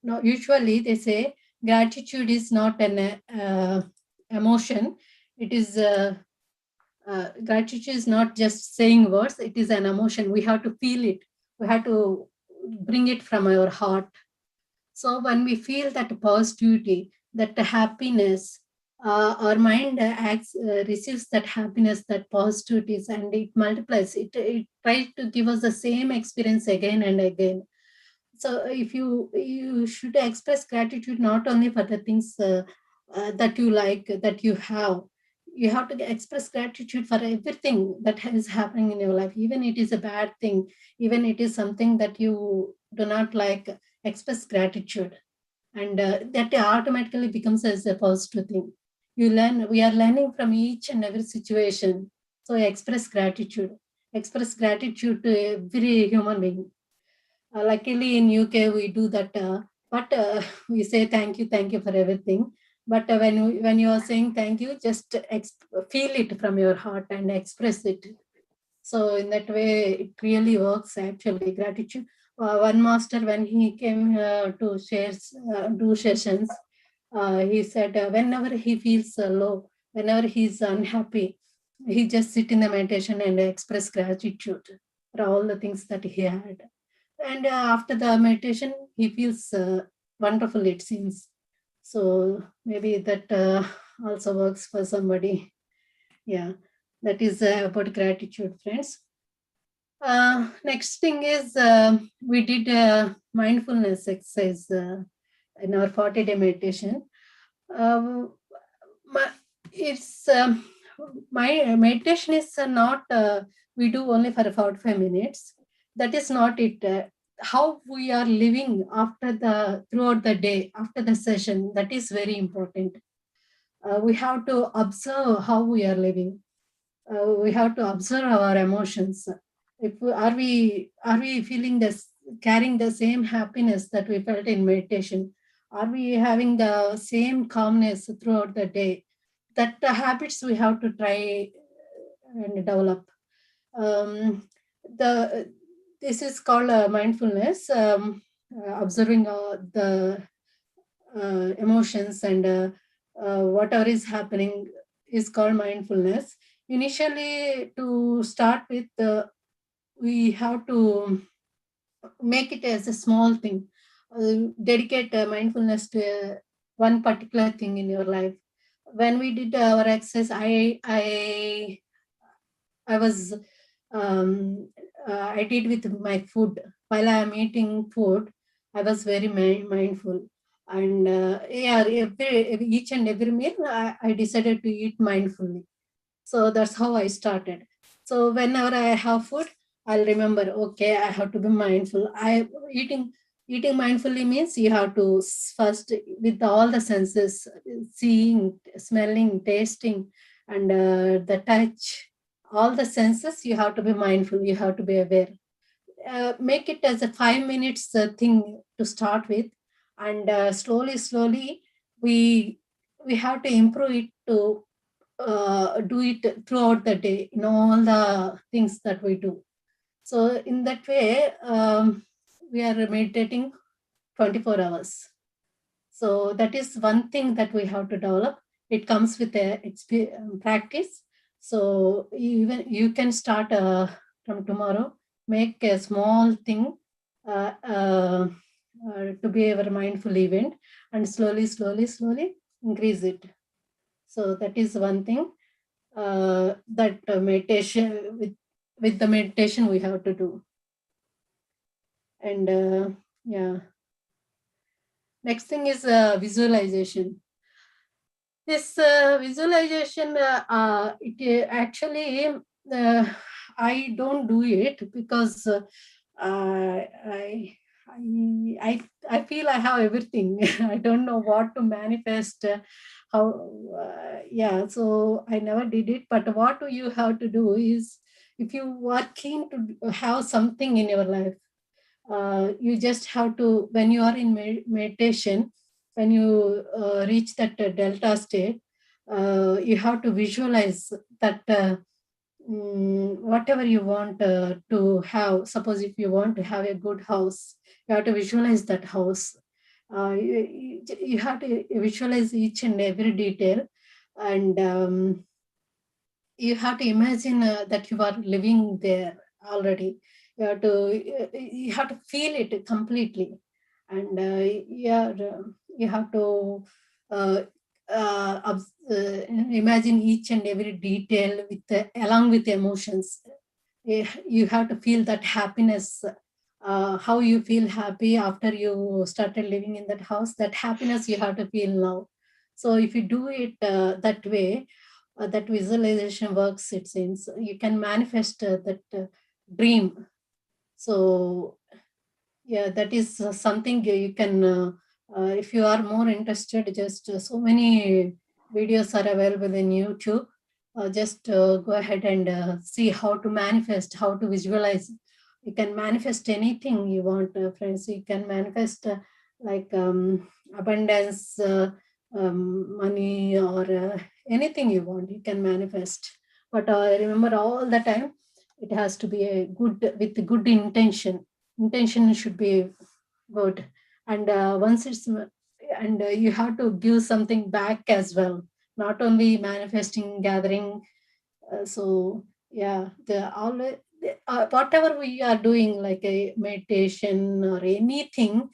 no, usually they say gratitude is not an emotion. It is gratitude is not just saying words, it is an emotion. We have to feel it. We have to bring it from our heart. So when we feel that positivity, that happiness, our mind receives that happiness, that positivity, and it multiplies. It tries to give us the same experience again and again. So if you should express gratitude not only for the things that you like, that you have. You have to express gratitude for everything that is happening in your life, even it is a bad thing, even it is something that you do not like. Express gratitude, and that automatically becomes as a positive thing. We are learning from each and every situation. So express gratitude. Express gratitude to every human being. Luckily in UK we do that, but we say thank you for everything. But when you are saying thank you, just feel it from your heart and express it. So in that way, it really works actually. Gratitude. One master, when he came to do sessions, he said whenever he feels low, whenever he's unhappy, he just sit in the meditation and express gratitude for all the things that he had. And after the meditation, he feels wonderful, it seems. So maybe that also works for somebody. Yeah, that is about gratitude, friends. Next thing is we did mindfulness exercise in our 40-day meditation. It's my meditation is not we do only for 45 minutes. That is not it. How we are living throughout the day, after the session, that is very important. We have to observe how we are living. We have to observe our emotions. Are we feeling this, carrying the same happiness that we felt in meditation? Are we having the same calmness throughout the day? That the habits we have to try and develop. This is called mindfulness, observing the emotions and whatever is happening is called mindfulness. Initially, to start with, we have to make it as a small thing. Dedicate mindfulness to one particular thing in your life. When we did our exercise, I was, I did with my food. While I am eating food, I was very mindful. And yeah, each and every meal, I decided to eat mindfully. So that's how I started. So whenever I have food, I'll remember, okay, I have to be mindful. Eating mindfully means you have to first, with all the senses, seeing, smelling, tasting, and the touch, all the senses, you have to be mindful, you have to be aware. Make it as a 5 minutes thing to start with, and slowly we have to improve it to do it throughout the day in all the things that we do. So in that way, we are meditating 24 hours. So that is one thing that we have to develop. It comes with a practice. So even you can start from tomorrow, make a small thing to be our mindful event, and slowly increase it. So that is one thing that meditation, with the meditation we have to do. And yeah, next thing is visualization. This visualization, it actually, I don't do it because I, I feel I have everything. I don't know what to manifest. How, yeah, so I never did it. But what you have to do is, if you are keen to have something in your life, you just have to, when you are in meditation, when you reach that delta state, you have to visualize that whatever you want to have. Suppose if you want to have a good house, you have to visualize that house. You have to visualize each and every detail, and you have to imagine that you are living there already. You have to feel it completely, and you have to uh, imagine each and every detail with along with emotions. You have to feel that happiness, how you feel happy after you started living in that house. That happiness you have to feel now. So if you do it that way, that visualization works, it seems you can manifest that dream. So yeah, that is something you can if you are more interested, just so many videos are available in YouTube. Just go ahead and see how to manifest, how to visualize. You can manifest anything you want, friends. You can manifest like abundance, money, or anything you want, you can manifest. But remember, all the time it has to be a good, with good intention. Intention should be good, and once it's, and you have to give something back as well, not only manifesting, gathering. So yeah, the all whatever we are doing, like a meditation or anything,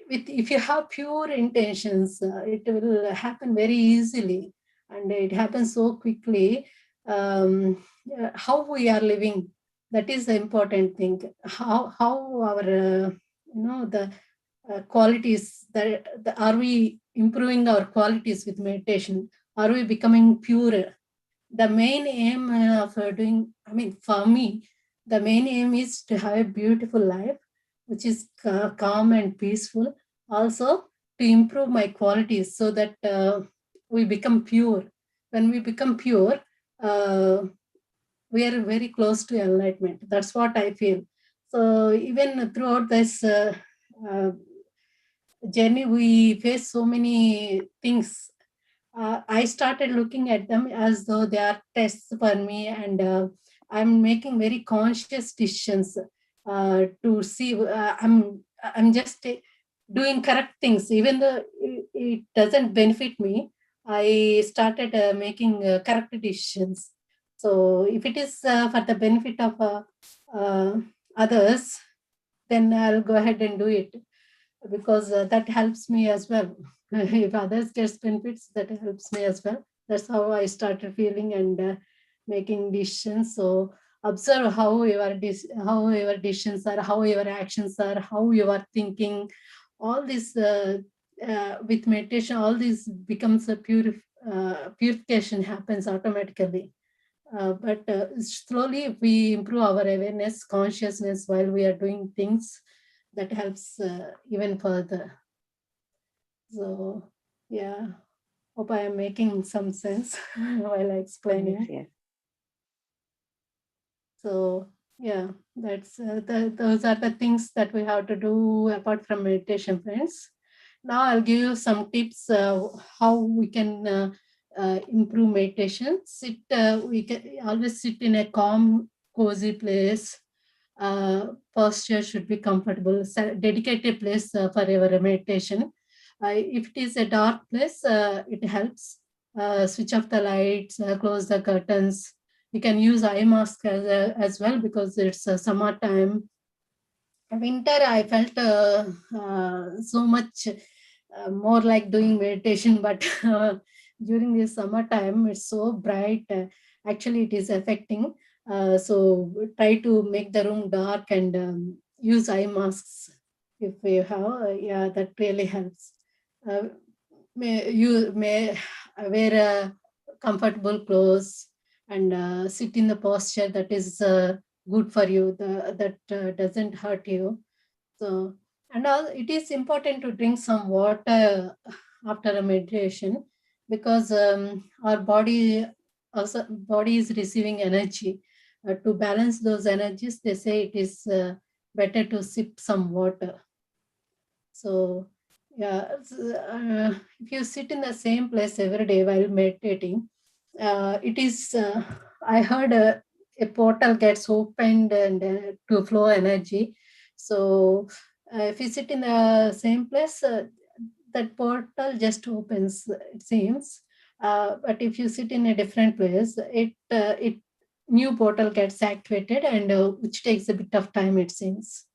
with, if you have pure intentions, it will happen very easily, and it happens so quickly. How we are living, that is the important thing. How our the qualities, that are we improving our qualities with meditation? Are we becoming purer? The main aim of doing, I mean, for me, the main aim is to have a beautiful life, which is calm and peaceful. Also, to improve my qualities so that we become pure. When we become pure, we are very close to enlightenment. That's what I feel. So even throughout this uh, journey, we face so many things. I started looking at them as though they are tests for me, and I'm making very conscious decisions to see. I'm just doing correct things, even though it doesn't benefit me. I started making correct decisions. So if it is for the benefit of others, then I'll go ahead and do it, because that helps me as well. If others get benefits, that helps me as well. That's how I started feeling, and making decisions. So observe how your decisions are, how your actions are, how you are thinking. All this with meditation, all this becomes a purification happens automatically. But slowly, if we improve our awareness, consciousness while we are doing things, that helps even further. So, yeah, hope I am making some sense while explaining. Yes. So, yeah, that's those are the things that we have to do apart from meditation, friends. Now I'll give you some tips how we can improve meditation. We can always sit in a calm, cozy place. Posture should be comfortable. Dedicated place for your meditation. If it is a dark place, it helps. Switch off the lights, close the curtains. You can use eye mask as well because it's summertime. Winter, I felt so much more like doing meditation, but during this summertime, it's so bright. Actually, it is affecting. So try to make the room dark and use eye masks if you have. Yeah, that really helps. You may wear comfortable clothes and sit in the posture that is good for you, that doesn't hurt you. So, and it is important to drink some water after a meditation because our body is receiving energy. To balance those energies, they say it is better to sip some water. So, yeah, if you sit in the same place every day while meditating, it is, I heard a portal gets opened and to flow energy. So, if you sit in the same place, that portal just opens, it seems. But if you sit in a different place, it new portal gets activated and which takes a bit of time, it seems.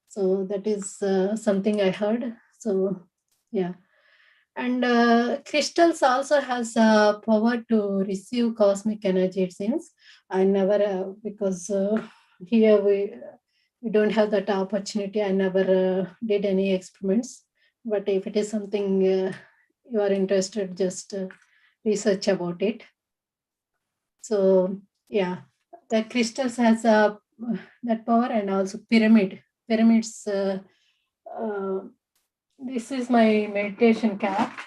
So that is something I heard. So yeah. And crystals also has power to receive cosmic energy, it seems. I never, because here we don't have that opportunity. I never did any experiments. But if it is something you are interested, just research about it. So yeah, the crystals has that power, and also pyramids. This is my meditation cap.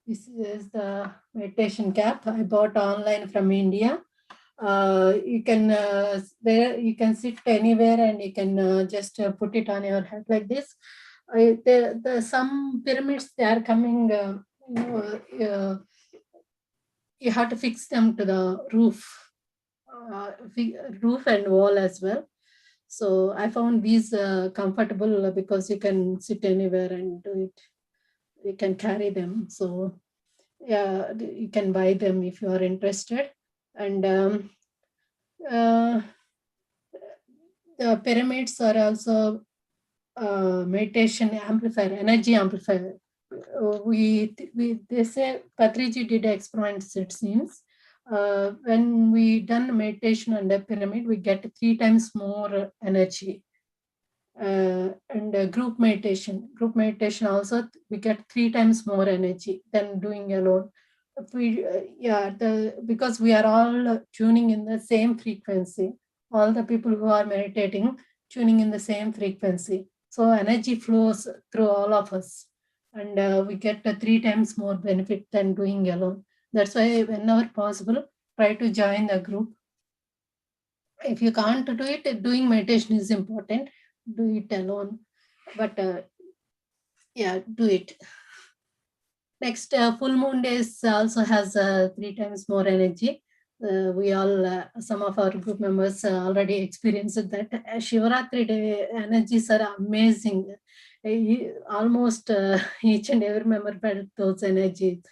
This is the meditation cap I bought online from India. You can you can sit anywhere and you can just put it on your head like this. Some pyramids, they are coming. You have to fix them to the roof and wall as well. So I found these comfortable because you can sit anywhere and do it. You can carry them. So yeah, you can buy them if you are interested. And the pyramids are also meditation amplifier, energy amplifier. They say Patriji did experiments, it seems. When we done meditation under pyramid, we get 3 times more energy. And group meditation also, we get 3 times more energy than doing alone. Because we are all tuning in the same frequency. All the people who are meditating, tuning in the same frequency. So energy flows through all of us, and we get 3 times more benefit than doing alone. That's why whenever possible, try to join the group. If you can't do it, doing meditation is important. Do it alone, but yeah, do it. Next, full moon days also has 3 times more energy. We all, some of our group members already experienced that. Shivaratri day energies are amazing. Almost each and every member felt those energies.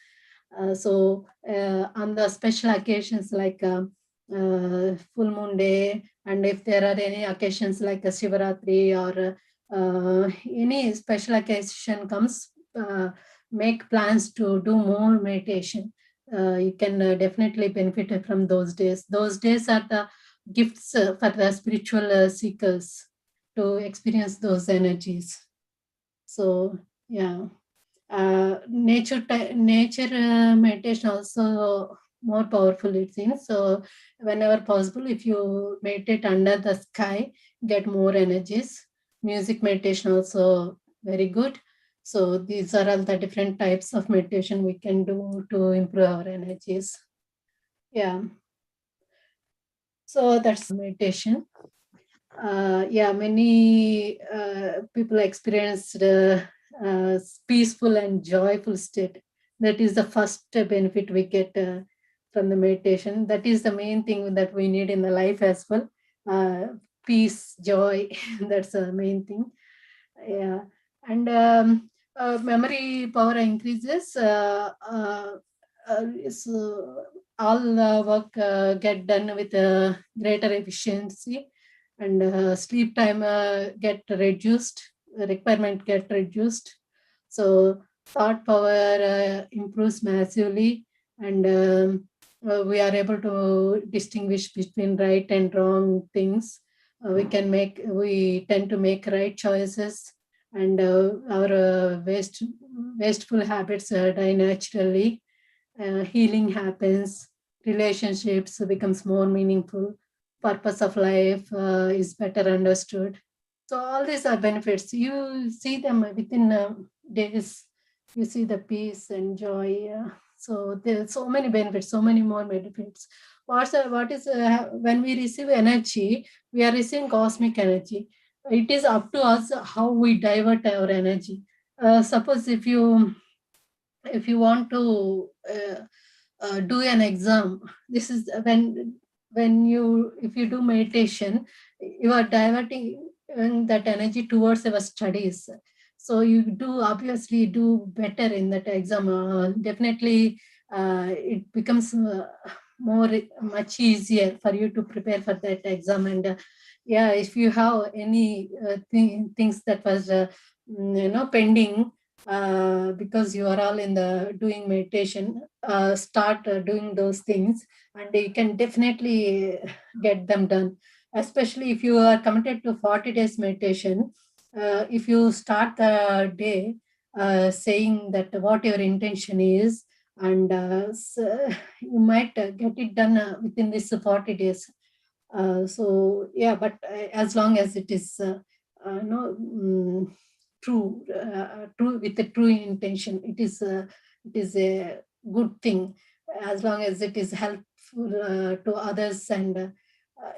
So on the special occasions like full moon day, and if there are any occasions like a Shivaratri or any special occasion comes, make plans to do more meditation. you can definitely benefit from those days. Those days are the gifts for the spiritual seekers to experience those energies. So yeah, nature meditation also more powerful, it seems. So whenever possible, if you meditate under the sky, get more energies. Music meditation also very good. So these are all the different types of meditation we can do to improve our energies. Yeah. So that's meditation. Yeah, many people experienced peaceful and joyful state. That is the first benefit we get from the meditation. That is the main thing that we need in the life as well. Peace, joy, that's the main thing. Yeah. And memory power increases. So all work get done with greater efficiency, and sleep time get reduced, requirement get reduced. So thought power improves massively, and we are able to distinguish between right and wrong things. We tend to make right choices, and our wasteful habits die naturally. Healing happens, relationships becomes more meaningful, purpose of life is better understood. So all these are benefits. You see them within days. You see the peace and joy. So there's so many benefits, so many more benefits. What is when we receive energy, we are receiving cosmic energy. It is up to us how we divert our energy. Suppose if you want to do an exam, this is when you, if you do meditation, you are diverting that energy towards your studies, so you do obviously do better in that exam. Definitely it becomes much easier for you to prepare for that exam. And yeah, if you have any things that was pending, because you are all in the doing meditation, start doing those things, and you can definitely get them done. Especially if you are committed to 40 days meditation, if you start the day saying that what your intention is, and so you might get it done within this 40 days. So yeah, but as long as it is no true with a true intention, it is a good thing, as long as it is helpful to others, and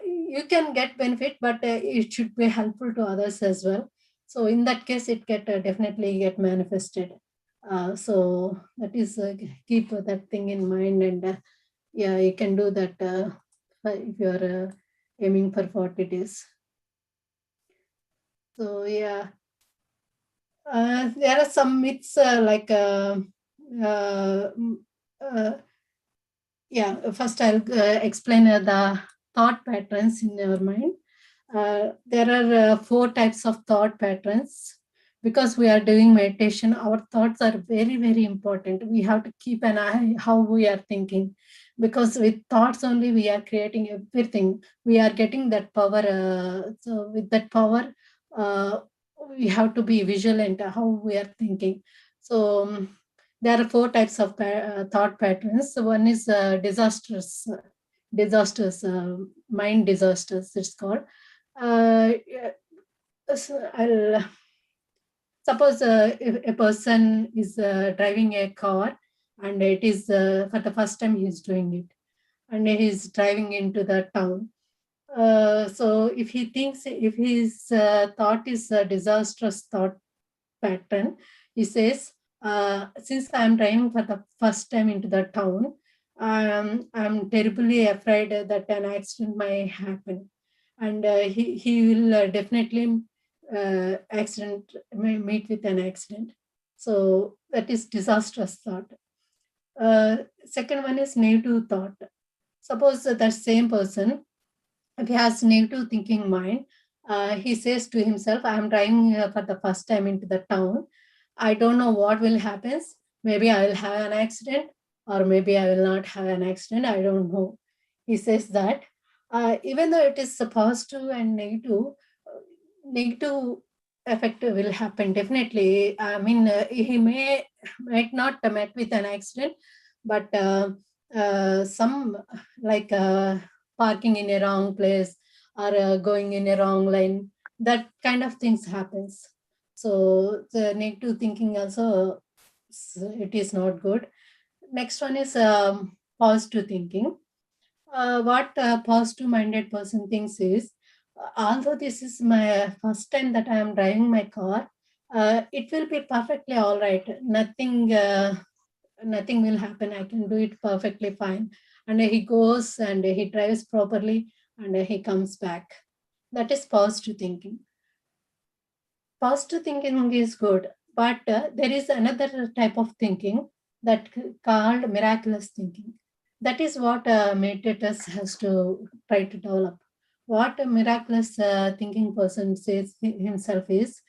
you can get benefit, but it should be helpful to others as well. So in that case, it get definitely get manifested. So that is keep that thing in mind, and yeah, you can do that if you are aiming for 40 days. So yeah, there are some myths yeah, first I'll explain the thought patterns in your mind. There are 4 types of thought patterns. Because we are doing meditation, our thoughts are very, very important. We have to keep an eye how we are thinking, because with thoughts only we are creating everything. We are getting that power. So with that power, we have to be vigilant how we are thinking. So there are 4 types of thought patterns. So one is disasters, mind disasters, it's called. So I'll suppose if a person is driving a car, and it is for the first time he's doing it, and he's driving into the town. So if he thinks, if his thought is a disastrous thought pattern, he says, since I'm driving for the first time into the town, I'm terribly afraid that an accident may happen. And he will definitely meet with an accident. So that is disastrous thought. Second one is negative thought. Suppose that same person, if he has negative thinking mind, he says to himself, I am driving for the first time into the town. I don't know what will happen. Maybe I will have an accident, or maybe I will not have an accident. I don't know. He says that even though it is a positive and negative effect will happen definitely. I mean, he might not met with an accident, but some like parking in a wrong place or going in a wrong line, that kind of things happens. So the negative thinking also, it is not good. Next one is positive thinking. What a positive minded person thinks is, although this is my first time that I am driving my car, it will be perfectly all right. Nothing will happen. I can do it perfectly fine. And he goes and he drives properly and he comes back. That is positive thinking. Positive thinking is good, but there is another type of thinking that called miraculous thinking. That is what meditators has to try to develop. What a miraculous thinking person says himself is,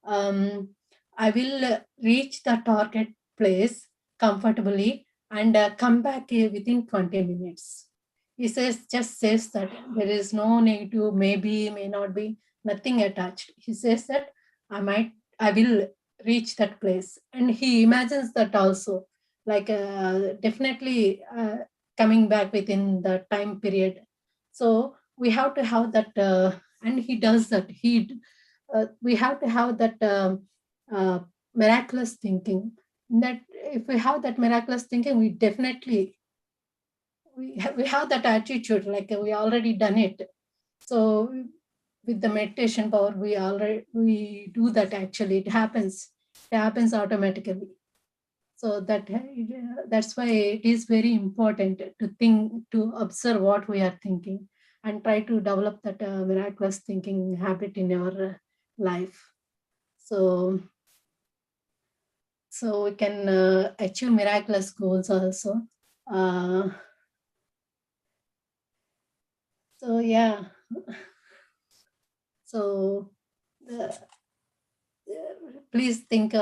I will reach the target place comfortably and come back within 20 minutes. He just says that there is no negative, maybe, may not be, nothing attached. He says that I will reach that place. And he imagines that also, like definitely coming back within the time period. So we have to have that, and he does that. We have to have that miraculous thinking. That if we have that miraculous thinking, we definitely we have that attitude, like we already done it. So with the meditation power, we do that. Actually, it happens automatically. So that's why it is very important to think, to observe what we are thinking and try to develop that miraculous thinking habit in your life. So we can achieve miraculous goals also. So yeah. So please think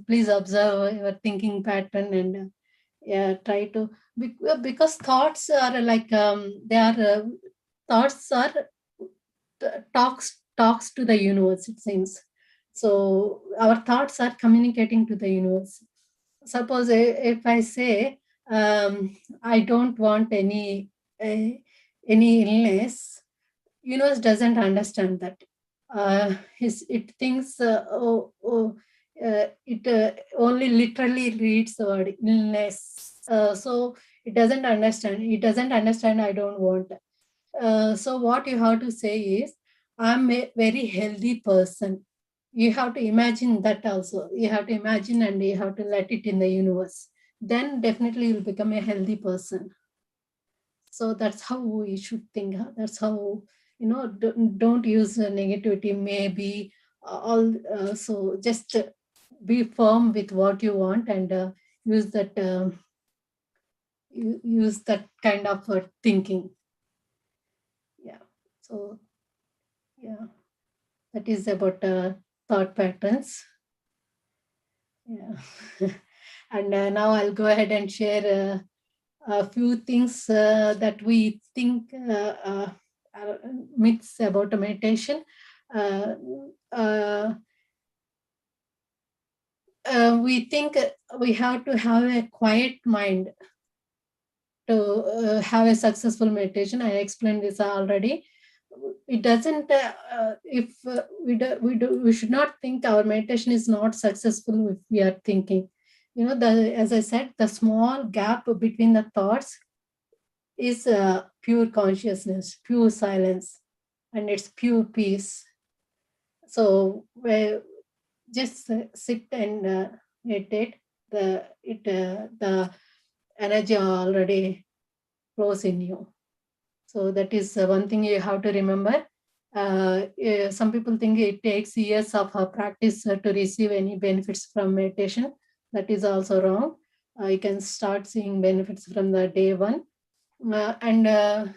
please observe your thinking pattern and yeah, try to, because thoughts are like they are thoughts are talks to the universe, it seems. So our thoughts are communicating to the universe. Suppose if I say I don't want any illness, universe doesn't understand that. It thinks it only literally reads the word illness. So it doesn't understand I don't want. So what you have to say is, I'm a very healthy person. You have to imagine that also. You have to imagine and you have to let it in the universe. Then definitely you'll become a healthy person. So that's how we should think. That's how, don't use negativity, maybe all. So just be firm with what you want and use that use that kind of thinking. Yeah. So yeah, that is about thought patterns. Yeah. And now I'll go ahead and share a few things that we think are myths about meditation. We think we have to have a quiet mind to have a successful meditation. I explained this already. It doesn't. If we should not think our meditation is not successful if we are thinking. As I said, the small gap between the thoughts is pure consciousness, pure silence, and it's pure peace. So just sit and meditate. The energy already flows in you. So that is one thing you have to remember. Some people think it takes years of practice to receive any benefits from meditation. That is also wrong. You can start seeing benefits from the day one. And the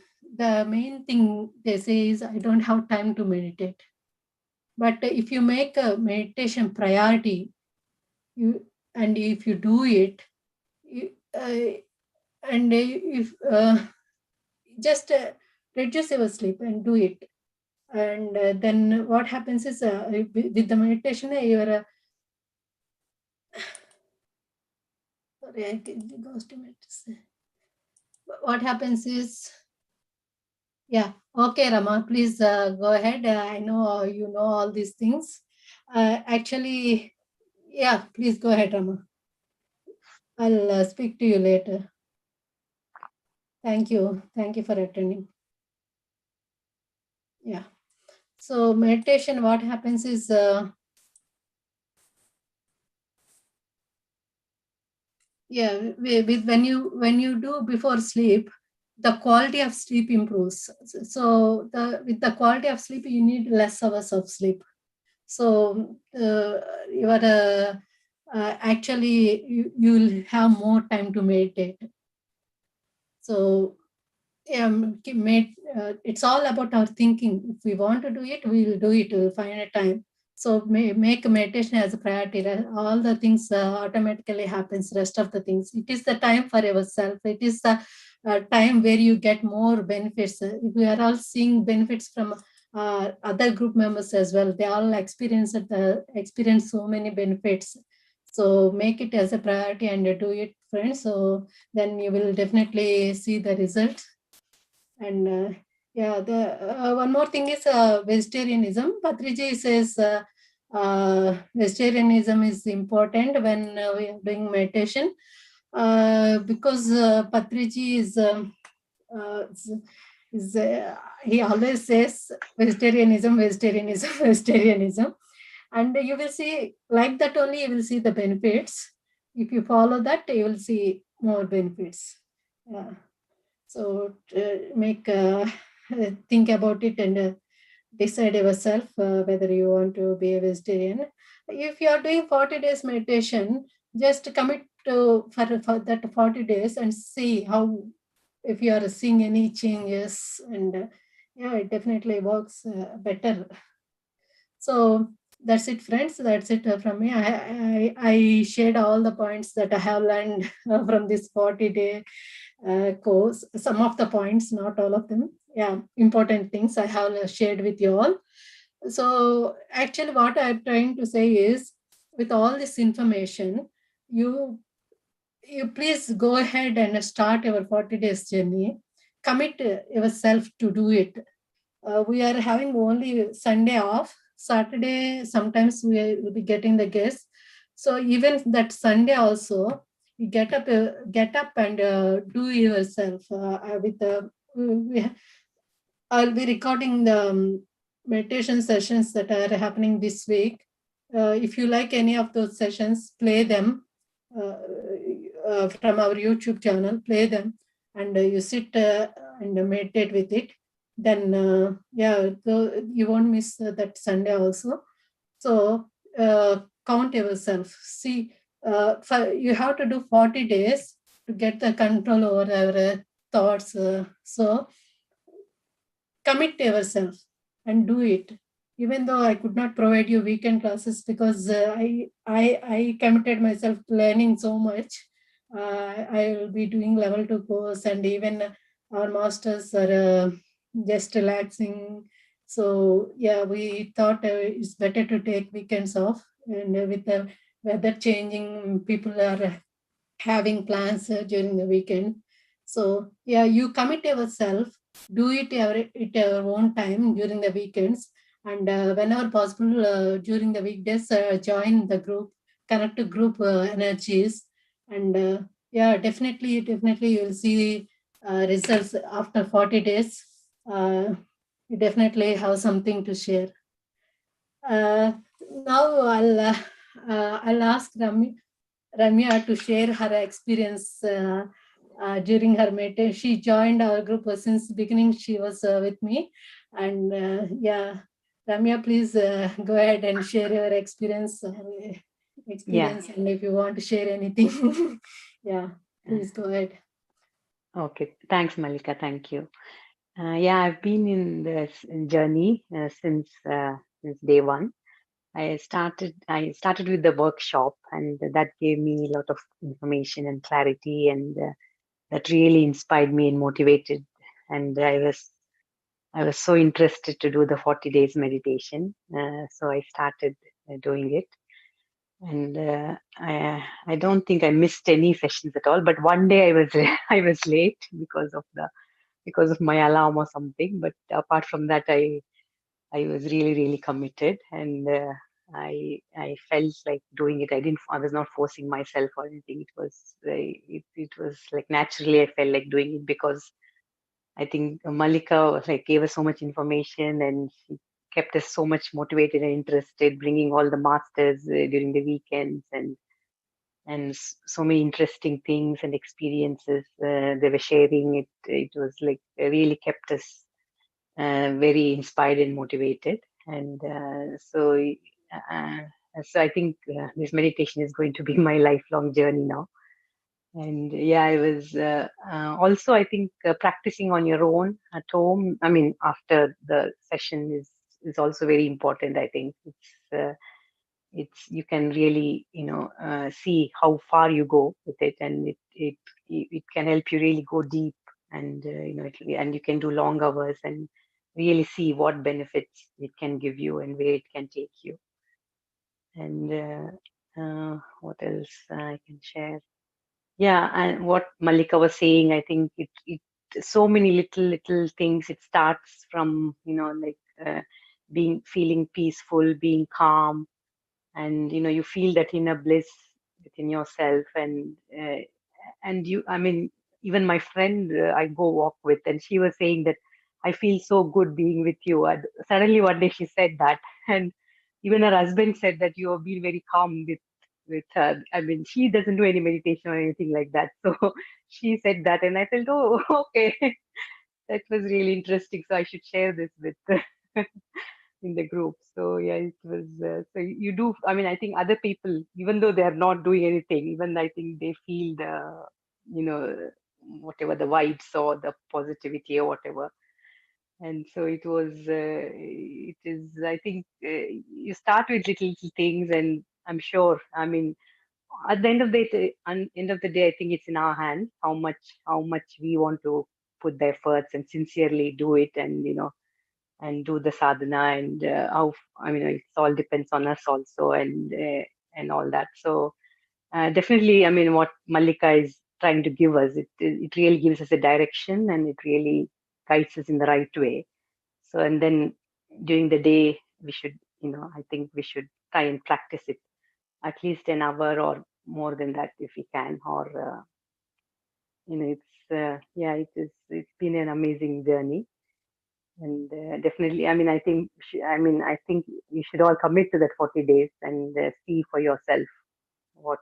main thing they say is, I don't have time to meditate. But if you make a meditation priority, and if you do it, and if just reduce your sleep and do it. And then what happens is with the meditation, your sorry, I lost a minute. What happens is, yeah, okay, Rama, please go ahead. I know you know all these things. Actually, yeah, please go ahead, Rama. I'll speak to you later. Thank you. Thank you for attending. Yeah. So meditation, what happens is, yeah, when you do before sleep, the quality of sleep improves. So with the quality of sleep, you need less hours of sleep. So you are actually you'll have more time to meditate. So it's all about our thinking. If we want to do it, we will do it. We'll find a time. So make meditation as a priority. All the things automatically happens. Rest of the things, it is the time for yourself. It is the time where you get more benefits. We are all seeing benefits from other group members as well. They all experience so many benefits. So make it as a priority and do it, friends. So then you will definitely see the results. And yeah, the one more thing is vegetarianism. Patriji says vegetarianism is important when we are doing meditation, because Patriji he always says vegetarianism, vegetarianism, vegetarianism, and you will see like that only. You will see the benefits. If you follow that, you will see more benefits. Yeah. So think about it and decide yourself whether you want to be a vegetarian. If you are doing 40 days meditation, just commit for that 40 days and see how, if you are seeing any changes. And yeah, it definitely works better. So that's it, friends. That's it from me. I shared all the points that I have learned from this 40-day course. Some of the points, not all of them. Yeah, important things I have shared with you all. So actually what I'm trying to say is, with all this information, you please go ahead and start your 40 days journey. Commit yourself to do it. We are having only Sunday off. Saturday, sometimes we will be getting the guests. So even that Sunday also, you get up and do yourself. I'll be recording the meditation sessions that are happening this week. If you like any of those sessions, play them from our YouTube channel. Play them, and you sit and meditate with it. Then you won't miss that Sunday also. So count yourself. See, you have to do 40 days to get the control over our thoughts. So commit yourself and do it. Even though I could not provide you weekend classes, because I committed myself to learning so much. I will be doing level 2 course, and even our masters are just relaxing. So yeah, we thought it's better to take weekends off. And with the weather changing, people are having plans during the weekend. So yeah, you commit yourself, do it at your own time during the weekends, and whenever possible during the weekdays, join the group, connect to group energies, and yeah, definitely you will see results after 40 days. You definitely have something to share. Now I'll ask Ramya to share her experience during her meditation. She joined our group since the beginning. She was with me, and yeah, Ramya, please go ahead and share your experience. And if you want to share anything, yeah, please go ahead. Okay, thanks, Malika. Thank you. Yeah, I've been in this journey since day one. I started with the workshop, and that gave me a lot of information and clarity, and that really inspired me and motivated. And I was so interested to do the 40 days meditation. So I started doing it. And I don't think I missed any sessions at all. But one day I was I was late because of my alarm or something. But apart from that, I was really committed, and I felt like doing it. I was not forcing myself or anything. It was like naturally I felt like doing it, because I think Malika was like gave us so much information, and she kept us so much motivated and interested, bringing all the masters during the weekends, and so many interesting things and experiences they were sharing. It was like really kept us very inspired and motivated. And uh, so I think this meditation is going to be my lifelong journey now. And yeah, I was also, I think, practicing on your own at home. I mean, after the session is also very important. I think it's you can really see how far you go with it, and it can help you really go deep, and and you can do long hours and really see what benefits it can give you and where it can take you. And what else I can share? Yeah, and what Malika was saying, I think it so many little things. It starts from like being feeling peaceful, being calm, and you feel that inner bliss within yourself. And you, I mean, even my friend I go walk with, and she was saying that I feel so good being with you. And suddenly one day she said that, and even her husband said that you have been very calm with her. I mean, she doesn't do any meditation or anything like that, so she said that, and I felt, oh, okay, that was really interesting, so I should share this with in the group. So yeah, it was. So you do. I mean, I think other people, even though they are not doing anything, even I think they feel the, whatever the vibes or the positivity or whatever. And so it was. It is. I think you start with little things, and I'm sure. I mean, at the end of the day, I think it's in our hands how much we want to put the efforts and sincerely do it, and do the sadhana, and I mean, it all depends on us also, and all that. So definitely, I mean, what Malika is trying to give us, it really gives us a direction, and it really guides us in the right way. So, and then during the day, we should, I think we should try and practice it at least an hour or more than that if we can, or it's yeah, it's been an amazing journey. And definitely, I mean, I think you should all commit to that 40 days, and see for yourself what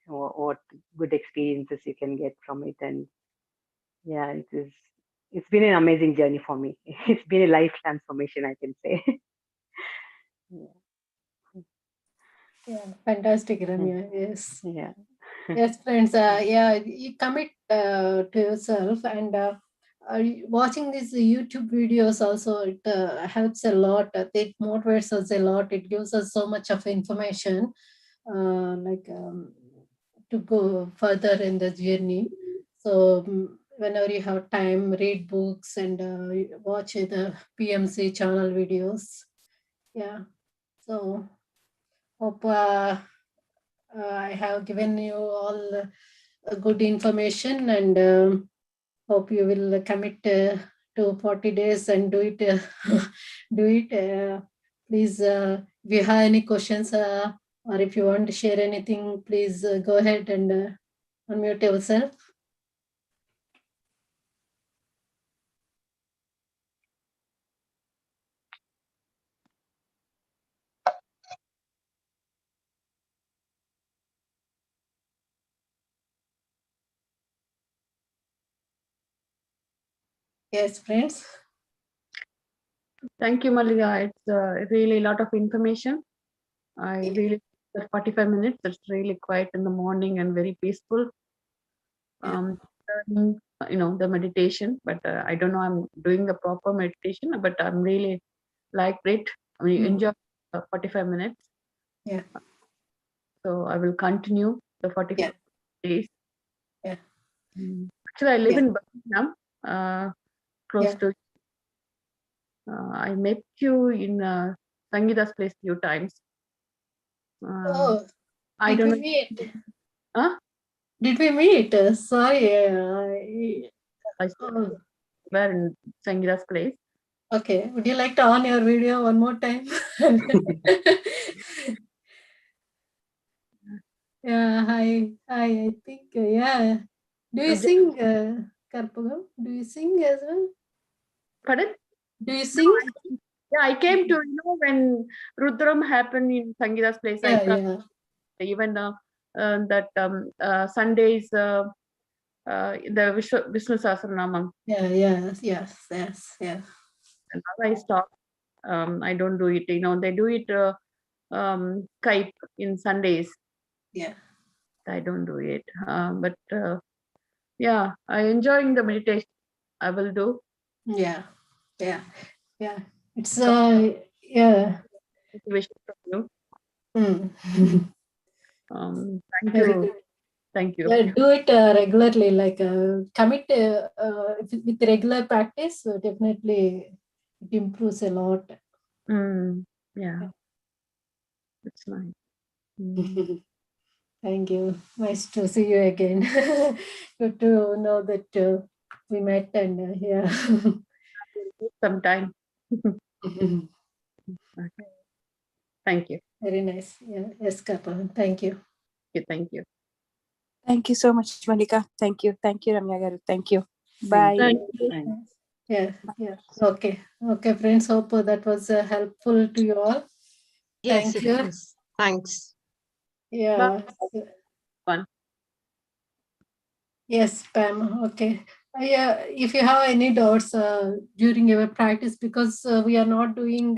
what good experiences you can get from it. And yeah, it's been an amazing journey for me. It's been a life transformation, I can say. Yeah, fantastic, Ramya. Yes. Yeah. Yes, friends. Yeah, you commit to yourself, and watching these YouTube videos also, it helps a lot. It motivates us a lot. It gives us so much of information, like to go further in the journey. So whenever you have time, read books and watch the PMC channel videos. Yeah. So hope I have given you all good information, and hope you will commit to 40 days and do it. Do it. Please, if you have any questions or if you want to share anything, please go ahead and unmute yourself. Yes, friends. Thank you, Malika. It's really a lot of information. I really, the 45 minutes, it's really quiet in the morning and very peaceful. The meditation, but I don't know, I'm doing the proper meditation, but I'm really like it. I mean, enjoy 45 minutes. Yeah. So I will continue the 45 days. Yeah. Actually, I live in Birmingham, close to. I met you in Sangeeta's place few times. I don't know. Meet? Huh? Did we meet? Sorry. I were in Sangeeta's place. Okay. Would you like to on your video one more time? Yeah. Hi. I think. Yeah. Do you sing, Karpagam? Do you sing as well? Pardon? Do you sing? Yeah, I came to, when Rudram happened in Sangeeta's place. Even that Sundays, the Vishnu Sahasranamam. Yes. And now I stopped. I don't do it. They do it Skype in Sundays. Yeah. I don't do it. But yeah, I enjoying the meditation. I will do. Yeah. It's yeah. Motivation from you. Thank Very you. good. Thank you. Yeah, do it regularly, like commit with regular practice, so definitely it improves a lot. Yeah, that's nice. Thank you. Nice to see you again. Good to know that we met and yeah. Sometime. Okay. Thank you. Very nice. Yeah. Yes, Kappa. Thank you. Thank you. Thank you so much, Malika. Thank you, Ramya Garu. Thank you. Bye. Thank you. Yeah. Okay, friends. Hope that was helpful to you all. Yes, Thank you. Yes. Thanks. Yeah. Fun. Yes, Pam. Okay. Yeah, if you have any doubts during your practice, because we are not doing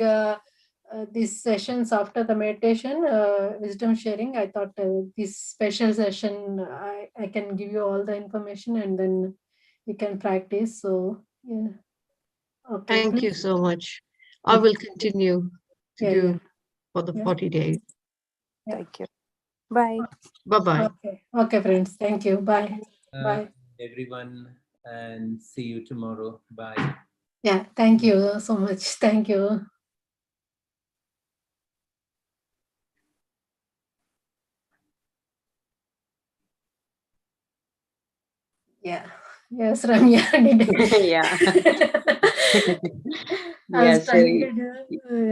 these sessions after the meditation, wisdom sharing, I thought this special session, I can give you all the information and then you can practice. So, yeah. Okay. Thank you so much. I will continue to do for the 40 days. Thank you. Bye. Bye-bye. Okay, friends. Thank you. Bye. Bye. Everyone, and see you tomorrow. Bye. Yeah. Thank you so much. Thank you. Yeah. Yes, Ramya did. Yeah. I was Yeah, so trying to do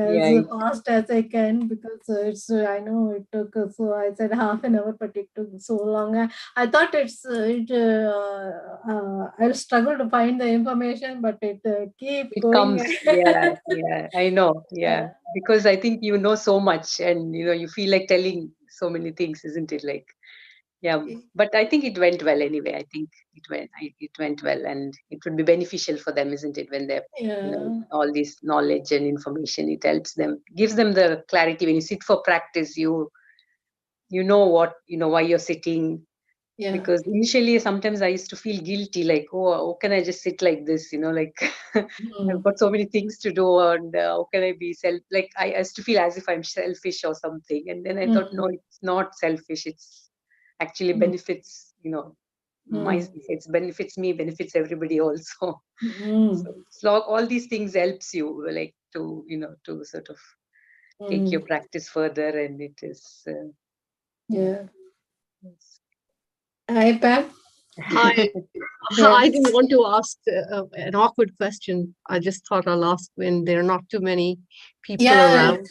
as fast as I can because it's. I know it took. So I said half an hour, but it took so long. I thought I'll struggle to find the information, but it keep it going. comes. Yeah, I know. Yeah, because I think you know so much, and you feel like telling so many things, isn't it? Like, yeah. But I think it went well anyway. I think it went well, and it would be beneficial for them, isn't it? When they're all this knowledge and information, it helps them, gives them the clarity. When you sit for practice, you know what why you're sitting. Yeah. Because initially sometimes I used to feel guilty, like, oh, how can I just sit like this, like I've got so many things to do, and how can I be like I used to feel as if I'm selfish or something. And then I thought, no, it's not selfish, it's actually benefits, it benefits me, benefits everybody also. So all these things helps you, like, to to sort of take your practice further, and it is yeah. Hi, Pam. Hi. I didn't want to ask an awkward question. I just thought I'll ask when there are not too many people around.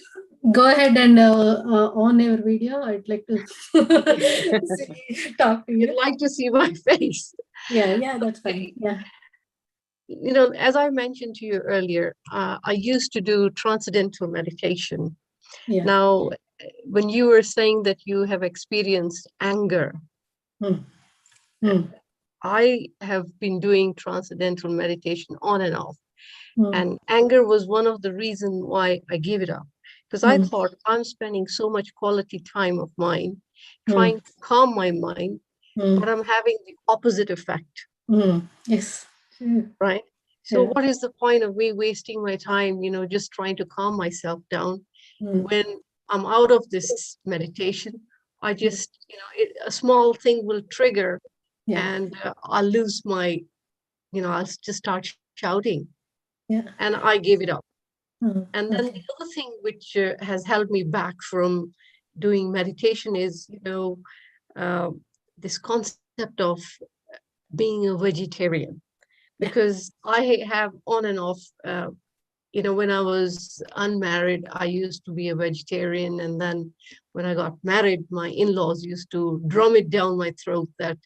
Go ahead and on your video. I'd like to talk to you. You'd like to see my face. Yeah, that's fine. Yeah. As I mentioned to you earlier, I used to do transcendental meditation. Yeah. Now, when you were saying that you have experienced anger, I have been doing transcendental meditation on and off. And anger was one of the reasons why I gave it up. Because I thought, I'm spending so much quality time of mine trying to calm my mind, but I'm having the opposite effect. Yes. Right? So what is the point of me wasting my time, just trying to calm myself down when I'm out of this meditation, I just, a small thing will trigger and I'll lose my, I'll just start shouting and I gave it up. And then the other thing which has held me back from doing meditation is, this concept of being a vegetarian, because I have on and off, when I was unmarried, I used to be a vegetarian. And then when I got married, my in-laws used to drum it down my throat that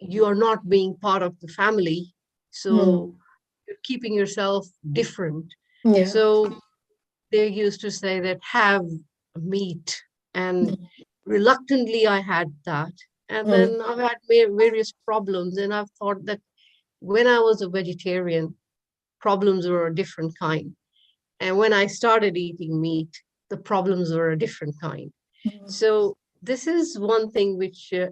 you are not being part of the family. So you're keeping yourself different. So they used to say that have meat, and reluctantly I had that. And then I've had various problems, and I've thought that when I was a vegetarian, problems were a different kind. And when I started eating meat, the problems were a different kind. So this is one thing which, the